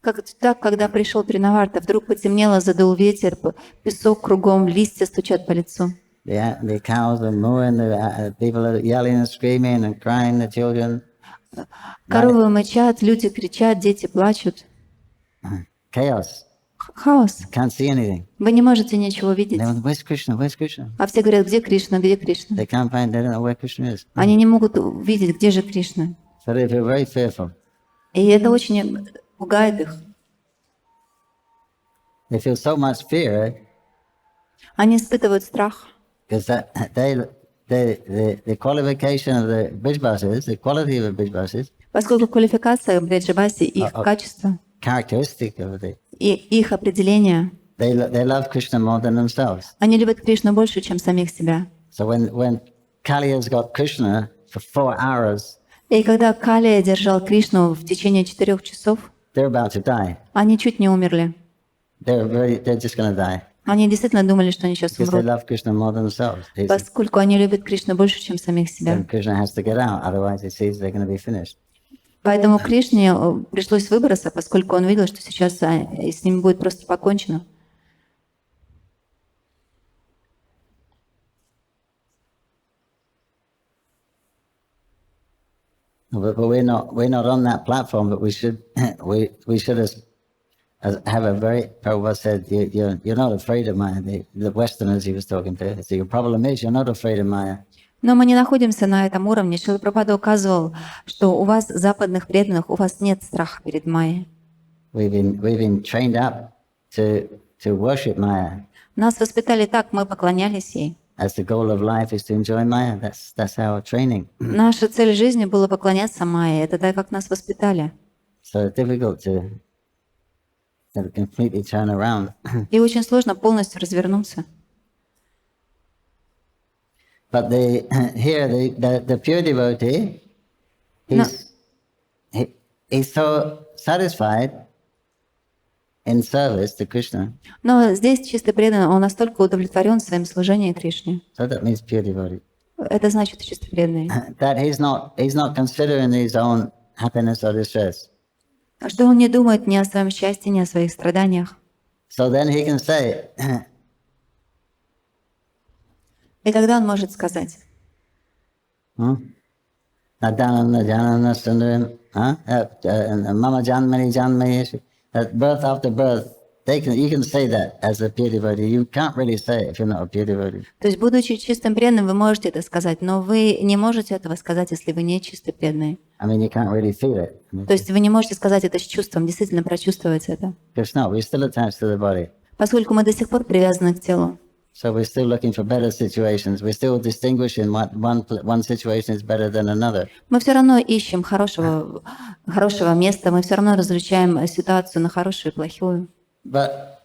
S2: Так, когда пришел Тринаварта, вдруг потемнело, задул ветер, песок кругом, листья стучат по лицу.
S1: The cows are mooing, the people are yelling and screaming and crying, the children.
S2: Коровы мычат, люди кричат, дети плачут.
S1: Chaos.
S2: Хаос.
S1: Can't see anything.
S2: Вы не можете ничего видеть.
S1: Where's Krishna? Where's Krishna?
S2: А все говорят, где Кришна, где Кришна?
S1: They can't find, they don't know where Krishna is.
S2: Они не могут увидеть, где же Кришна.
S1: So they feel very fearful.
S2: И это очень пугает их.
S1: They feel so much fear
S2: Они испытывают страх.
S1: because the qualification of the Brijbasis, the quality of the Brijbasis,
S2: Поскольку квалификация Бриджабаси, их качество
S1: characteristic of it,
S2: и их определение,
S1: they love Krishna more than themselves.
S2: они любят Кришну больше, чем самих себя.
S1: So when Kaliya's got Krishna for 4 hours,
S2: И когда Калия держал Кришну в течение 4 часов,
S1: they're about to die.
S2: они чуть не умерли.
S1: They're just going to die
S2: Они действительно думали, что они сейчас
S1: because they
S2: умрут,
S1: love Krishna more than themselves.
S2: поскольку они любят Кришну больше, чем самих себя.
S1: Then Krishna has to get out, otherwise he sees they're going to be finished.
S2: Поэтому Кришне пришлось выбраться, поскольку он видел, что сейчас с ними будет просто покончено.
S1: But we're not on that platform. But we should have a very. Prabhupada said, you're not afraid of Maya. The Westerners he was talking to. So your problem is you're not afraid of Maya.
S2: Но мы не находимся на этом уровне. Шрила Прабхупада указывал, что у вас, западных преданных, у вас нет страха перед Майей.
S1: We've been trained up to worship Maya.
S2: Нас воспитали так, мы поклонялись ей.
S1: As the goal of life is to enjoy Maya. That's our training.
S2: Наша цель жизни была поклоняться Майе. Это так, как нас воспитали.
S1: So it's difficult to completely turn around.
S2: И очень сложно полностью развернуться.
S1: But the pure devotee, he's so satisfied in service to Krishna.
S2: Но здесь чистый преданный, он настолько удовлетворен своим служением Кришне.
S1: So that means pure devotee.
S2: Это значит чистый преданный.
S1: That he's not considering his own happiness or distress.
S2: Что он не думает ни о своем счастье, ни о своих страданиях.
S1: So then he can say,
S2: И тогда он может сказать:
S1: Mama Janmani Janmani, that birth after birth, you can say that as a pure devotee. You can't really say it if you're not a pure devotee.
S2: То есть, будучи чистым преданным, вы можете это сказать, но вы не можете этого сказать, если вы не чистый преданный.
S1: I mean, you can't really feel it.
S2: То есть вы не можете сказать это с чувством, действительно прочувствовать это.
S1: Because no, we're still attached to the body.
S2: Поскольку мы до сих пор привязаны к телу.
S1: So we're still looking for better situations. We're still distinguishing what one situation is better than another.
S2: Мы все равно ищем хорошего места, мы все равно различаем ситуацию на хорошую и плохую.
S1: But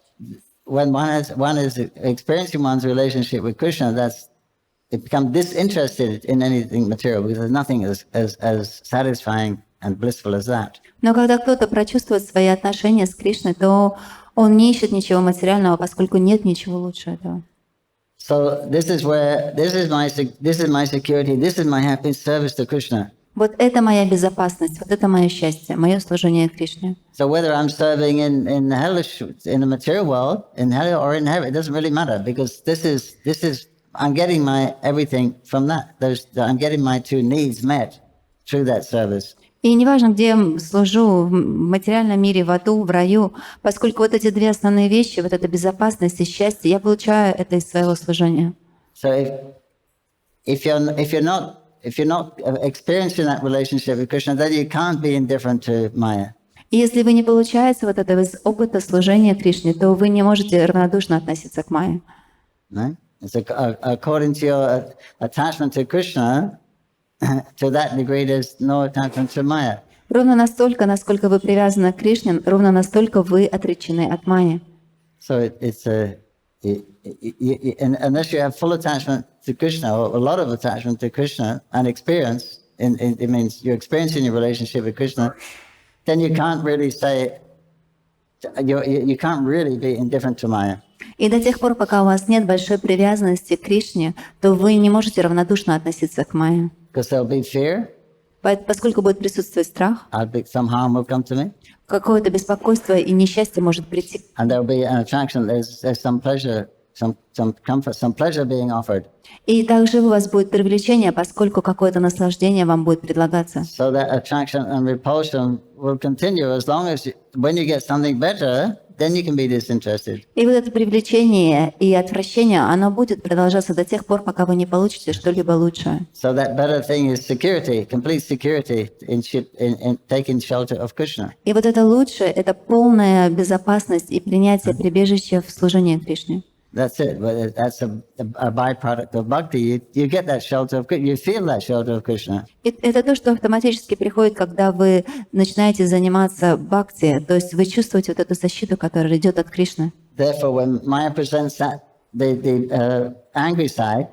S1: when one is experiencing one's relationship with Krishna, it becomes disinterested in anything material because there's nothing as satisfying and blissful as that.
S2: Но когда кто-то прочувствует свои отношения с Кришной, то он не ищет ничего материального, поскольку нет ничего лучше этого.
S1: So this is my security, this is my happy service to Krishna.
S2: Вот это моя безопасность, вот это мое счастье, мое служение Кришне.
S1: So whether I'm serving in the material world, in hell or in heaven, it doesn't really matter because this is I'm getting my everything from that. I'm getting my two needs met through that service.
S2: И неважно, где я служу, в материальном мире, в аду, в раю, поскольку вот эти две основные вещи, вот эта безопасность и счастье, я получаю это из своего служения.
S1: So if you're not experiencing that relationship with Krishna, then you can't be indifferent to Maya.
S2: И если вы не получаете вот этого из опыта служения Кришне, то вы не можете равнодушно относиться к Майе.
S1: No? It's according to your attachment to Krishna, to that degree there's no attachment to Maya.
S2: Ровно настолько, насколько вы привязаны к Кришне, ровно настолько вы отречены от Майи.
S1: So unless you have full attachment to Krishna, or a lot of attachment to Krishna, and experience, it means you're experiencing your relationship with Krishna, then you can't really say, you can't really be indifferent to Maya.
S2: И до тех пор, пока у вас нет большой привязанности к Кришне, то вы не можете равнодушно относиться к Майе.
S1: Because there'll be fear,
S2: Поскольку будет присутствовать страх,
S1: some harm will come to me,
S2: какое-то беспокойство и несчастье может прийти.
S1: and there'll be an attraction, there's some pleasure, some comfort, some pleasure being offered.
S2: И также у вас будет привлечение, поскольку какое-то наслаждение вам будет предлагаться.
S1: So that attraction and repulsion will continue as long as, when you get something better, then you can be disinterested.
S2: И вот это привлечение и отвращение, оно будет продолжаться до тех пор, пока вы не получите что-либо лучшее.
S1: So that better thing is security, complete security in taking shelter of Krishna.
S2: И вот это лучшее, это полная безопасность и принятие прибежища в служении Кришне.
S1: That's it. But that's a byproduct of bhakti. You get that shelter of Krishna. You feel that shelter of Krishna.
S2: Это то, что автоматически приходит, когда вы начинаете заниматься бхакти, то есть вы чувствуете вот эту защиту, которая идет от Кришны.
S1: Therefore, when Maya presents that the angry side,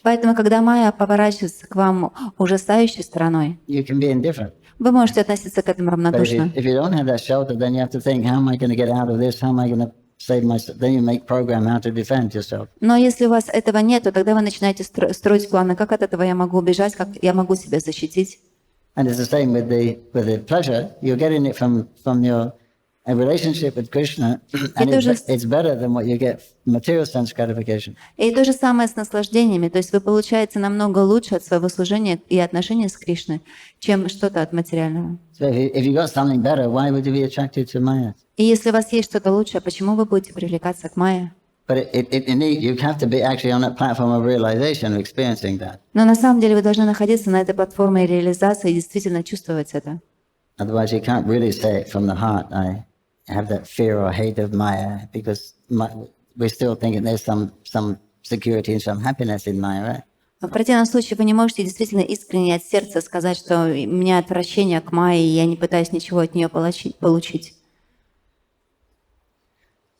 S2: Поэтому, когда Майя поворачивается к вам ужасающей стороной,
S1: you can be indifferent.
S2: вы можете относиться к этому
S1: But
S2: равнодушно.
S1: if you don't have that shelter, then you have to think, how am I going to get out of this? How am I going to save myself? Then you make program how to defend yourself.
S2: Но если у вас этого нет, то тогда вы начинаете строить планы, как от этого я могу убежать, как я могу себя защитить.
S1: And it's the same with the pleasure. You're getting it from your relationship with Krishna, and it's better than what you get material sense gratification.
S2: И то же самое с наслаждениями, то есть вы получаете намного лучше от своего служения и отношения с Кришной, чем что-то от материального.
S1: So if you got something better, why would you be attracted to Maya?
S2: И если у вас есть что-то лучшее, почему вы будете привлекаться к Майе?
S1: But you have to be actually on that platform of realization, of experiencing that.
S2: Но на самом деле вы должны находиться на этой платформе реализации и действительно чувствовать это.
S1: Otherwise, you can't really say it from the heart. I have that fear or hate of Maya, because we're still thinking there's some security and some happiness in Maya, right?
S2: В противном случае вы не можете действительно искренне от сердца сказать, что у меня отвращение к Майе, и я не пытаюсь ничего от нее получить.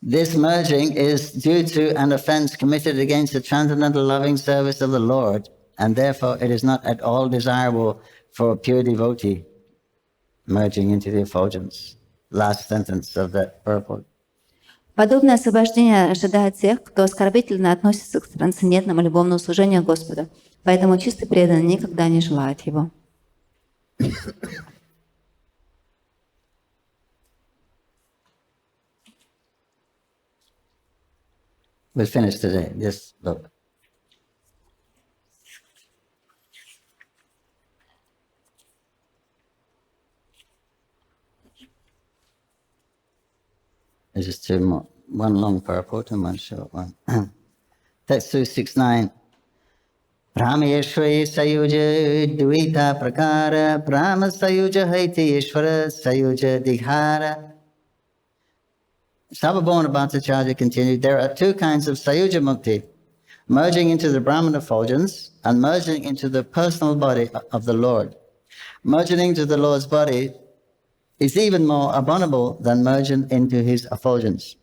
S1: This merging is due to an offense committed against the transcendental loving service of the Lord, and therefore it is not at all desirable for a pure devotee merging into the effulgence. Last sentence of that purport.
S2: Подобное освобождение ожидает тех, кто оскорбительно относится к трансцендентному любовному служению Господа, поэтому чистый преданный никогда не желает его.
S1: We'll finish today this book. There's just two more. One long purport and one short one. Text 269. Brahmayeshwari sayuja dvita prakara Brahma sayuja haiti ishvara sayuja dighara. Sarvabhauma Bhattacharya continued, there are two kinds of sayuja mukti, merging into the Brahman effulgence and merging into the personal body of the Lord. Merging into the Lord's body is even more abominable than merging into his effulgence.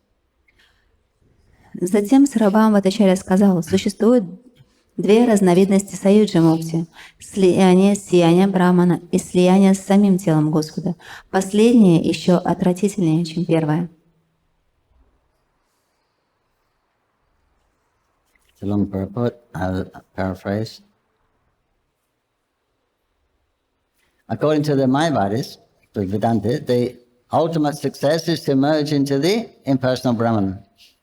S2: Затем Сарвабхаума Бхаттачарья сказал, существует две разновидности саюджи мукти – слияние с сиянием Брахмана и слияние с самим телом Господа. Последнее еще отвратительнее, чем первое.
S1: It's a long purport, I'll paraphrase. According to the Mayavadis, the Vedanta, the ultimate success is to merge into the impersonal Brahman.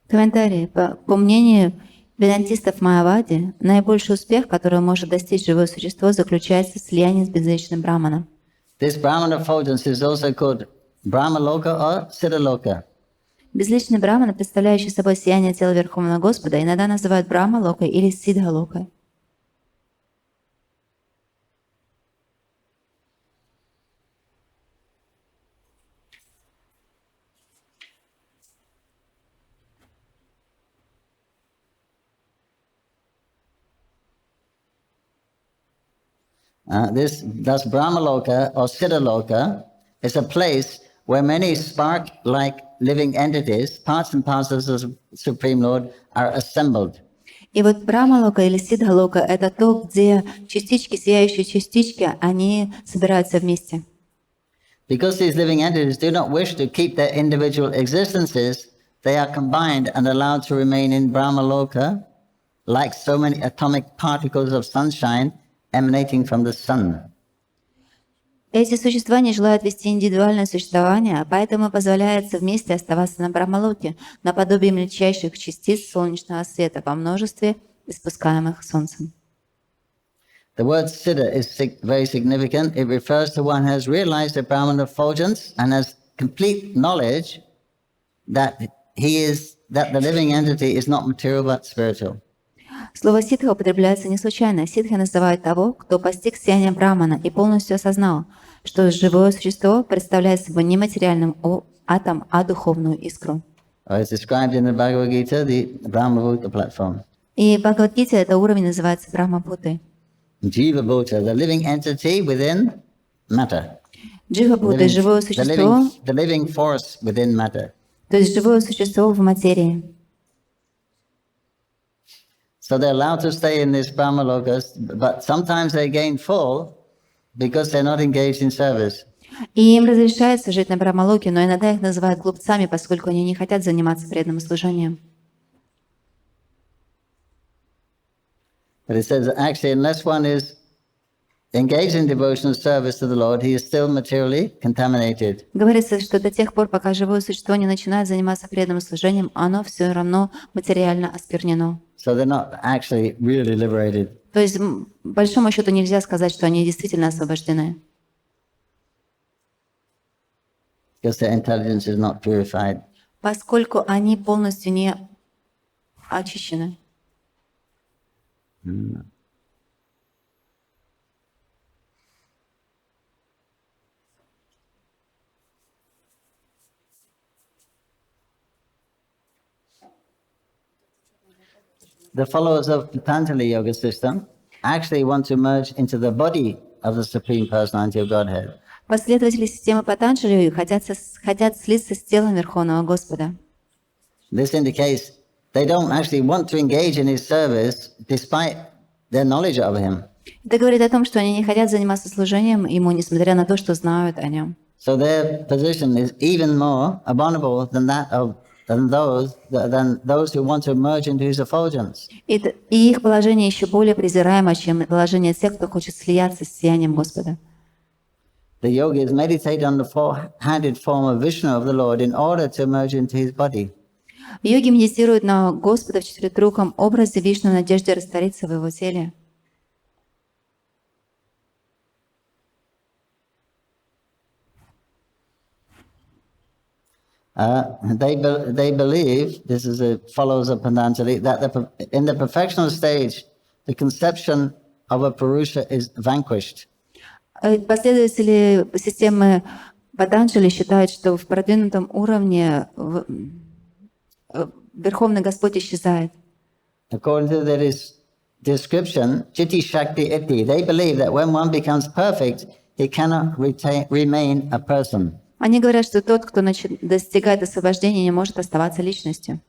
S2: Комментарий. По мнению ведантистов Майявади, наибольший успех, который может достичь живое существо, заключается в слиянии с безличным Брахманом.
S1: This Brahman effulgence is also called Brahmaloka or Siddhaloka.
S2: Безличный Брахман, представляющий собой сияние тела Верховного Господа, иногда называют Брахма-локой или Сидха-локой.
S1: Thus Brahmaloka or Siddhaloka is a place where many spark-like living entities, parts and parcels of the Supreme Lord, are assembled.
S2: И вот Брахма-лока или Сидха-лока — это то, где частички, сияющие частички, они собираются вместе.
S1: Because these living entities do not wish to keep their individual existences, they are combined and allowed to remain in Brahma-loka like so many atomic particles of sunshine emanating from the sun.
S2: Эти существа не желают вести индивидуальное существование, поэтому позволяется вместе оставаться на Брахма-локе, наподобие мельчайших частиц солнечного света по множестве, испускаемых Солнцем.
S1: The word siddha is very significant. It refers to one who has realized the Brahman effulgence and has complete knowledge that the living entity is not material but spiritual.
S2: Слово «ситха» употребляется не случайно. Ситхи называют того, кто постиг сияние Брахмана и полностью осознал, что живое существо представляет собой не материальный атом, а духовную искру.
S1: It's described in the Bhagavad Gita, the Brahma-bhuta platform.
S2: И в Бхагавад-гите это уровень называется Брахма-бhutai.
S1: Jiva-bhuta, the living entity within matter.
S2: Джива-бхута — живое существо,
S1: The living force within matter.
S2: то есть живое существо в материи.
S1: So they're allowed to stay in this Brahma lokas, but sometimes they gain full because they're not engaged in service.
S2: И им разрешается жить на Брахма-локе, но иногда их называют глупцами, поскольку они не хотят заниматься преданным служением.
S1: But it says that actually, unless one is engaged in devotional service to the Lord, he is still materially contaminated.
S2: Говорится, что до тех пор, пока живое существо не начинает заниматься преданным служением, оно все равно материально осквернено.
S1: So they're not actually really liberated.
S2: То есть, по большому счету, нельзя сказать, что они действительно освобождены.
S1: Because their intelligence is not purified.
S2: Поскольку они полностью не очищены.
S1: The followers of Patanjali yoga system actually want to merge into the body of the Supreme Personality of Godhead.
S2: Последователи системы Патанджали хотят слиться с телом Верховного Господа.
S1: This indicates they don't actually want to engage in his service despite their knowledge of him.
S2: Это говорит о том, что они не хотят заниматься служением Ему, несмотря на то, что знают о Нем.
S1: So their position is even more abominable than those who want to merge into his effulgence.
S2: И их положение еще более презираемо, чем положение тех, кто хочет слияться с сиянием Господа.
S1: The yogis meditate on the four-handed form of Vishnu of the Lord in order to merge into his body.
S2: Йоги медитируют на Господа в четырехруком образе Вишну в надежде раствориться в Его теле.
S1: They believe, this is the followers of Patanjali, that in the perfectional stage, the conception of a Purusha is vanquished.
S2: Последователи системы Патанджали считают, что в продвинутом уровне Верховный Господь исчезает.
S1: According to their description, Chitti Shakti Iti, they believe that when one becomes perfect, he cannot remain a person.
S2: Они говорят, что тот, кто достигает освобождения, не может оставаться личностью.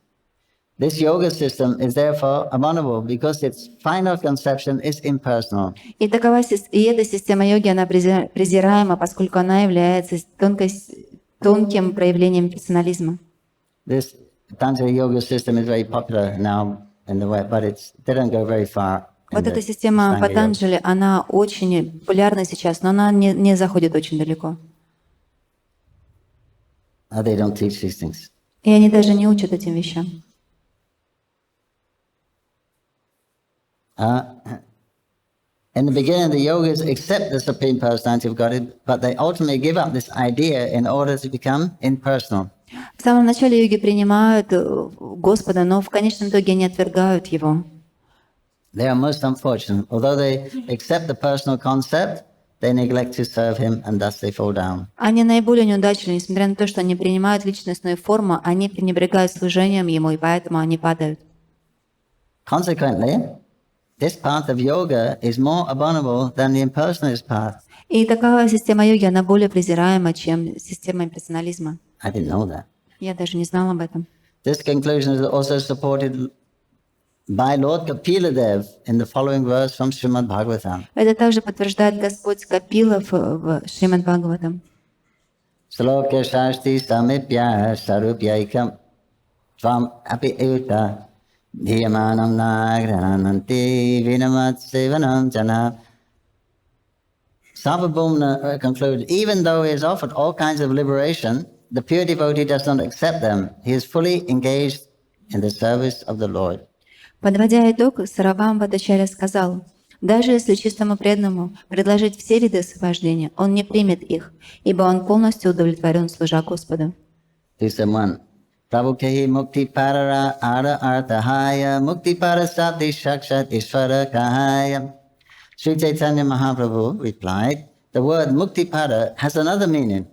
S1: This yoga system is therefore abominable because its final conception is impersonal.
S2: И эта система йоги, она презираема, поскольку она является тонким проявлением персонализма.
S1: This Patanjali yoga system is very popular now in the West, but it didn't go very far.
S2: Вот эта система Патанджали, она очень популярна сейчас, но она не заходит очень далеко.
S1: They don't teach these things.
S2: И они даже не учат этим вещам.
S1: In the beginning, the yogis accept the Supreme Personality of Godhead, but they ultimately give up this idea in order to become impersonal.
S2: В самом начале йоги принимают Господа, но в конечном итоге они отвергают Его.
S1: They are most unfortunate. Although they accept the personal concept, they neglect to serve him, and thus they fall down.
S2: Они наиболее неудачливы, несмотря на то, что они принимают личностную форму, они пренебрегают служением Ему, и поэтому они падают.
S1: Consequently, this path of yoga is more abominable than the impersonalist path.
S2: И такая система йоги, она более презираема, чем система имперсонализма.
S1: I didn't know that.
S2: Я даже не знала об этом.
S1: This conclusion is also supported by Lord Kapila Dev in the following verse from Srimad Bhagavatam.
S2: Это также подтверждает Господь Капилов в Шримад Бхагаватам.
S1: Sloka shashti samipya sarupyaikam tvam api uta dhiyamanam nagrananti vinamat sevanam jana. Sarvabhauma concluded, even though he is offered all kinds of liberation, the pure devotee does not accept them. He is fully engaged in the service of the Lord.
S2: Подводя итог, Сарвабхаума Бхаттачарья сказал, даже если чистому преданному предложить все виды освобождения, он не примет их, ибо он полностью удовлетворен, служа Господу.
S1: 271. Prabhu kehi mukti parara ara artahaya mukti parasati shakshat ishvara kahaya. Shri Chaitanya Mahaprabhu replied, the word mukti para has another meaning.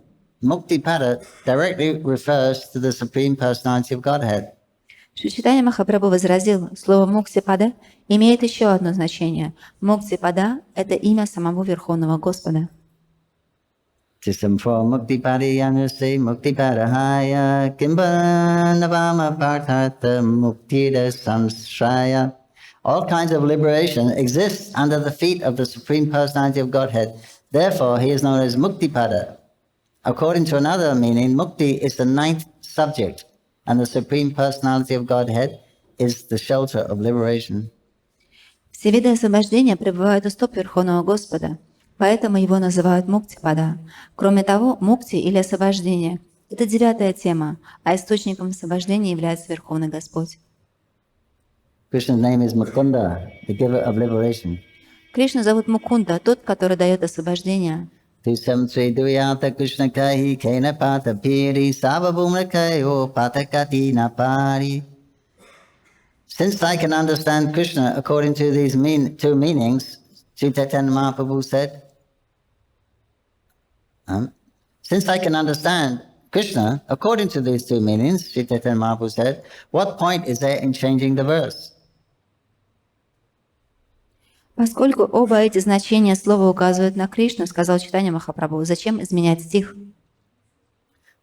S1: Mukti para directly refers to the Supreme Personality of Godhead.
S2: Шри Чайтанья Махапрабху возразил, слово «мукти-пада» имеет еще одно значение. «Мукти-пада» — это имя самого Верховного Господа.
S1: Tisam-4 mukti padi yanase mukti parahaya kimbanavama parthartha muktida samshraya. All kinds of liberation exist under the feet of the Supreme Personality of Godhead. Therefore, he is known as Muktipada. According to another meaning, Mukti is the ninth subject, and the Supreme Personality of Godhead is the shelter of liberation.
S2: Все виды освобождения пребывают у стоп Верховного Господа, поэтому его называют Мукти-пада. Кроме того, Мукти или освобождение — это 9-я тема, а источником освобождения является Верховный Господь.
S1: Krishna's name is Mukunda, the giver of liberation.
S2: Кришну зовут Мукунда, тот, который дает освобождение.
S1: 273 Duyata Krishna Kahi Kena Pata Piri Savabhumna Kayo Patakati Napari. Since I can understand Krishna according to these two meanings, Śrī Caitanya-Mahaprabhu said, since I can understand Krishna according to these two meanings, Śrī Caitanya-Mahaprabhu said, what point is there in changing the verse?
S2: Поскольку оба эти значения слова указывают на Кришну, сказал Чайтанья Махапрабху, зачем изменять стих?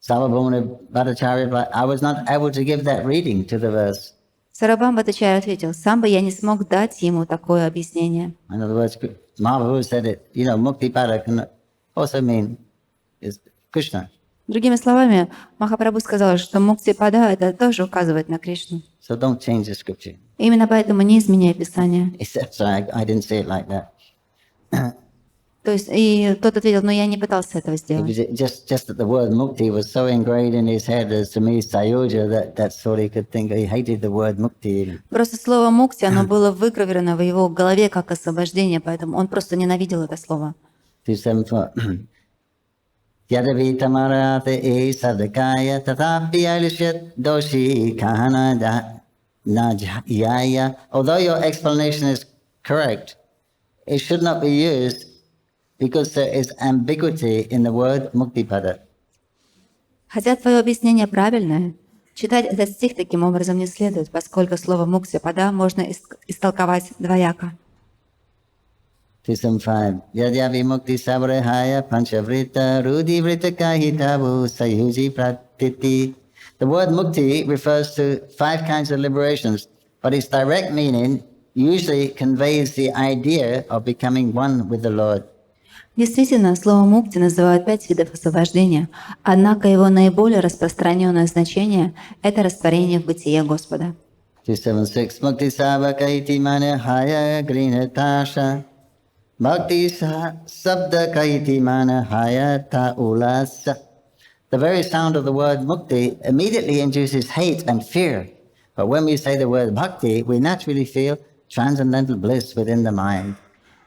S1: Sarvabhauma Bhattacharya replied, I was not able to give that reading to the verse.
S2: Сарвабхаума Бхаттачарья ответил, сам бы я не смог дать ему такое объяснение.
S1: In other words, Mahaprabhu said it, Mukti Pada can also mean is Krishna.
S2: Другими словами, Махапрабху сказал, что Мукти-пада это тоже указывает на Кришну.
S1: So don't change the scripture.
S2: Именно поэтому не изменяй Писание.
S1: He said, sorry, I didn't say it like that.
S2: То есть, и тот ответил, но я не пытался этого
S1: It
S2: сделать.
S1: was just that the word mukti was so ingrained in his head as to me Sayuja that's all he could think. He hated the word mukti.
S2: Просто слово «мукти», оно было выгравировано в его голове как освобождение, поэтому он просто ненавидел это слово.
S1: 274. Yadavi tamarate e sadakaya tatapi alishyat doshi kahana najaya. Although your explanation is correct, it should not be used because there is ambiguity in the word muktipada.
S2: Хотя твое объяснение правильное, читать этот стих таким образом не следует, поскольку слово «мукти-пада» можно истолковать двояко.
S1: 275. Yadyavi mukti savarahaya panchavrita rudi vrita kahitavu sayuji pratiti. The word mukti refers to 5 kinds of liberations, but its direct meaning usually conveys the idea of becoming one with the Lord.
S2: Действительно, слово «мукти» называют 5 видов освобождения, однако его наиболее распространенное значение — это растворение в бытие Господа.
S1: 276. Mukti savakaiti manahaya grinatasha. Bhakti sabda kaiti manahaya ta ulasa. The very sound of the word mukti immediately induces hate and fear. But when we say the word bhakti, we naturally feel transcendental bliss within the mind.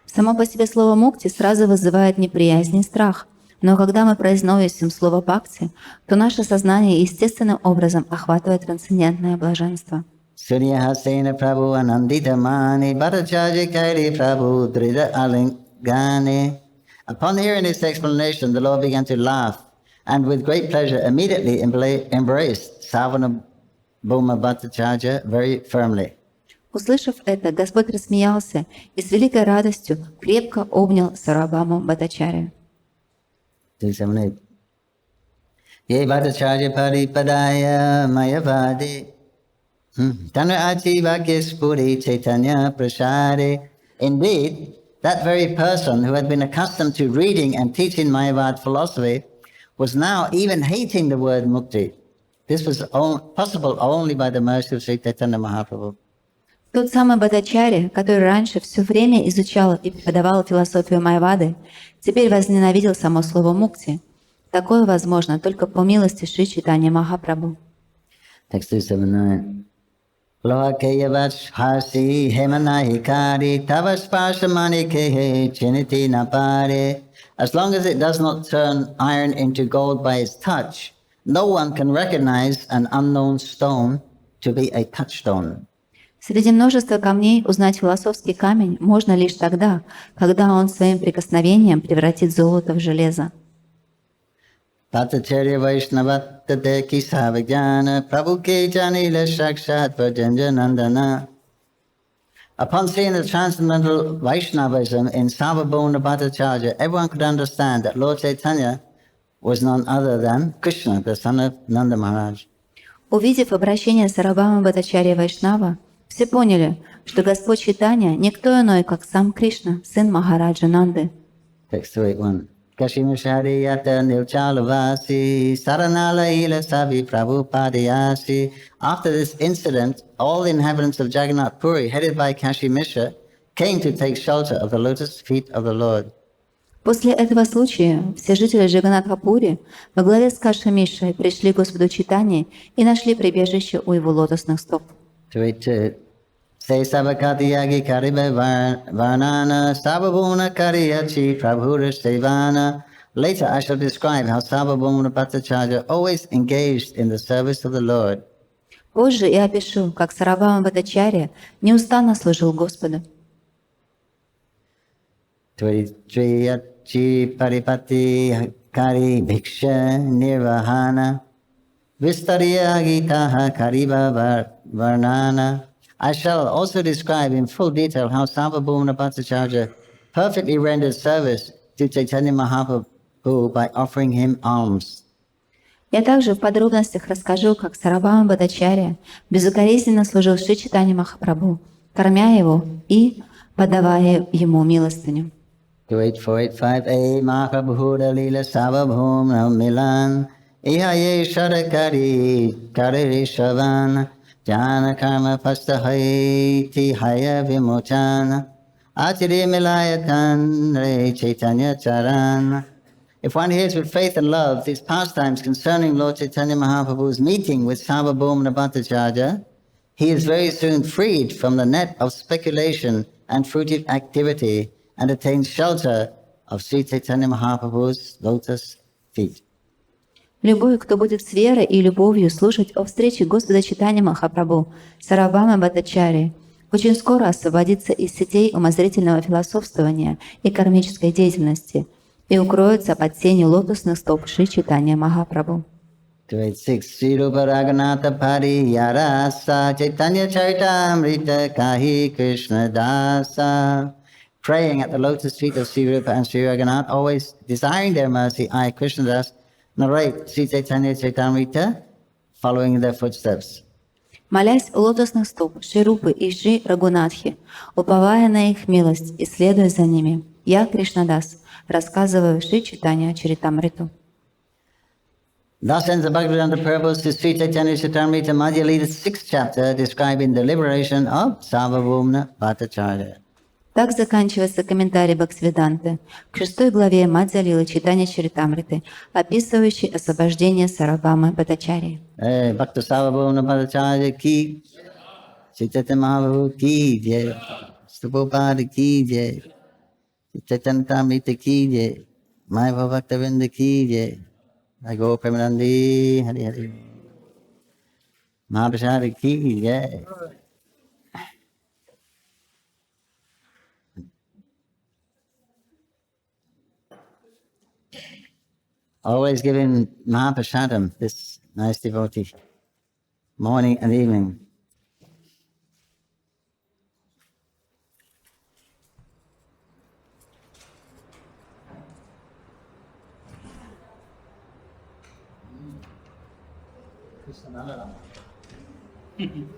S2: Само по себе слово «мукти» сразу вызывает неприязнь и страх. Но когда мы произносим слово «бхакти», то наше сознание естественным образом охватывает трансцендентное блаженство.
S1: Sunyahasena prabhu anandita mani bhattacharya kairi prabhu drida alingani. Upon hearing this explanation, the Lord began to laugh and with great pleasure immediately embraced Savanabhuma Bhattacharya very firmly.
S2: Услышав это, Господь рассмеялся и с великой радостью крепко обнял Сарвабхауму Бхаттачарью.
S1: Ye Bhattacharya Paripadaya Mayavadi Tanra Ati Bhagyaspuri Chaitanya Prasade. Indeed, that very person who had been accustomed to reading and teaching Mayavad philosophy was now even hating the word mukti. This was possible only by the mercy of Śrī Caitanya Mahaprabhu.
S2: Тот самый Бхаттачарья, который раньше все время изучал и преподавал философию Майявады, теперь возненавидел само слово «мукти». Такое возможно только по милости Шри Чайтанья Махапрабху.
S1: Text 279. Lohakeyavat hasi hemanahikari tavasparshamani kehe chiniti napare. As long as it does not turn iron into gold by its touch, no one can recognize an unknown stone to be a touchstone.
S2: Среди множества камней узнать философский камень можно лишь тогда, когда он своим прикосновением превратит золото в железо.
S1: Bhattacharya Vaishnavatta ki savijnana prabhu ke janila shakshat vajanjanandana. Upon seeing the transcendental Vaishnavism in Sarvabhauma Bhattacharya, everyone could understand that Lord Chaitanya was none other than Krishna, the son of Nanda Maharaj.
S2: Увидев обращение Сарвабхаумы Бхаттачарьи Вайшнава, все поняли, что Господь Чайтанья никто иной, как сам Кришна, сын Махараджа Нанды.
S1: Text 281. Kashimashari yata nilchalavasi saranala ila savi prabhupadayasi. After this incident, all the inhabitants of Jagannath Puri, headed by Kashimisha, came to take shelter of the lotus feet of the Lord.
S2: После этого случая все жители Джаганнатха-Пури во главе с Каши-Мишей пришли к Господу Чайтанье и нашли прибежище у его лотосных стоп.
S1: 282. Se sabakati yagi karibe varnana sababuna kariyachi prabhura sevana. Later I shall describe how Sarvabhauma Bhattacharya always engaged in the service of the Lord.
S2: Позже я опишу, как Сарвабхаума Бхаттачарья неустанно служил Господу.
S1: 23. Yachi paripati kari bhiksha nirvahana vistariya gitaha kariba varnana. I shall also describe in full detail how Sarvabhauma Bhattacharya perfectly rendered service to Chaitanya Mahaprabhu by offering him alms.
S2: Я также в подробностях расскажу, как Сарвабхаума Бхаттачарья безукоризненно служил Шри Чайтанье Махапрабху, кормя его и подавая ему милостыню.
S1: 28485 Mahaprabhu lila Sarvabhauma milan ihaye sharakari kariri shavan Jana karma pastahaiti haya vimochan Achiri milayatan re Chaitanya charan. If one hears with faith and love these pastimes concerning Lord Chaitanya Mahaprabhu's meeting with Sarvabhauma Bhattacharya, he is very soon freed from the net of speculation and fruitive activity and attains shelter of Śrī Caitanya Mahaprabhu's lotus feet.
S2: Любой, кто будет с верой и любовью слушать о встрече Господа Чайтаньи Махапрабху с Сарвабхаумой Бхаттачарьей, очень скоро освободится из сетей умозрительного философствования и кармической деятельности и укроется под тенью лотосных стоп Шри Чайтанья Махапрабху.
S1: 286 Śrī Rupa Raghunatha Pariyarasa Caitanya-charitamrita Kahi Krishna Dasa. Praying at the lotus feet of Śrī Rupa and Śrī Raghunath, always desiring their mercy, I, Krishna Das, narrate Śrī Caitanya-charitamrita, following in their footsteps.
S2: Молясь у лотосных стоп Шри Рупы и Шри Рагунатхи, уповая на их милость и следуя за ними, я, Кришнадас, рассказываю Шри Caitanya-charitamrita.
S1: Thus ends the Bhagavatam purpose to Śrī Caitanya-charitamrita Madhya-līlā, 6th chapter, describing the liberation of Sarvabhauma Bhattacharya.
S2: Так заканчивается комментарий Бхактивиданты к 6 главе Мадхья-лилы Чайтанья-чаритамриты, описывающий освобождение Сарвабхаумы Бхаттачарьи.
S1: Bhakta Sarvabhauma Bhattacharya ki, Chaitanya Mahaprabhu ki jai, Prabhupada ki jai, Caitanya-charitamrita ki jai, Mayapur Bhakta-vrinda ki jai, I go Premanandi, Hari Hari, Mahaprasada ki jai. Always giving Mahaprasadam, this nice devotee, morning and evening. None of them.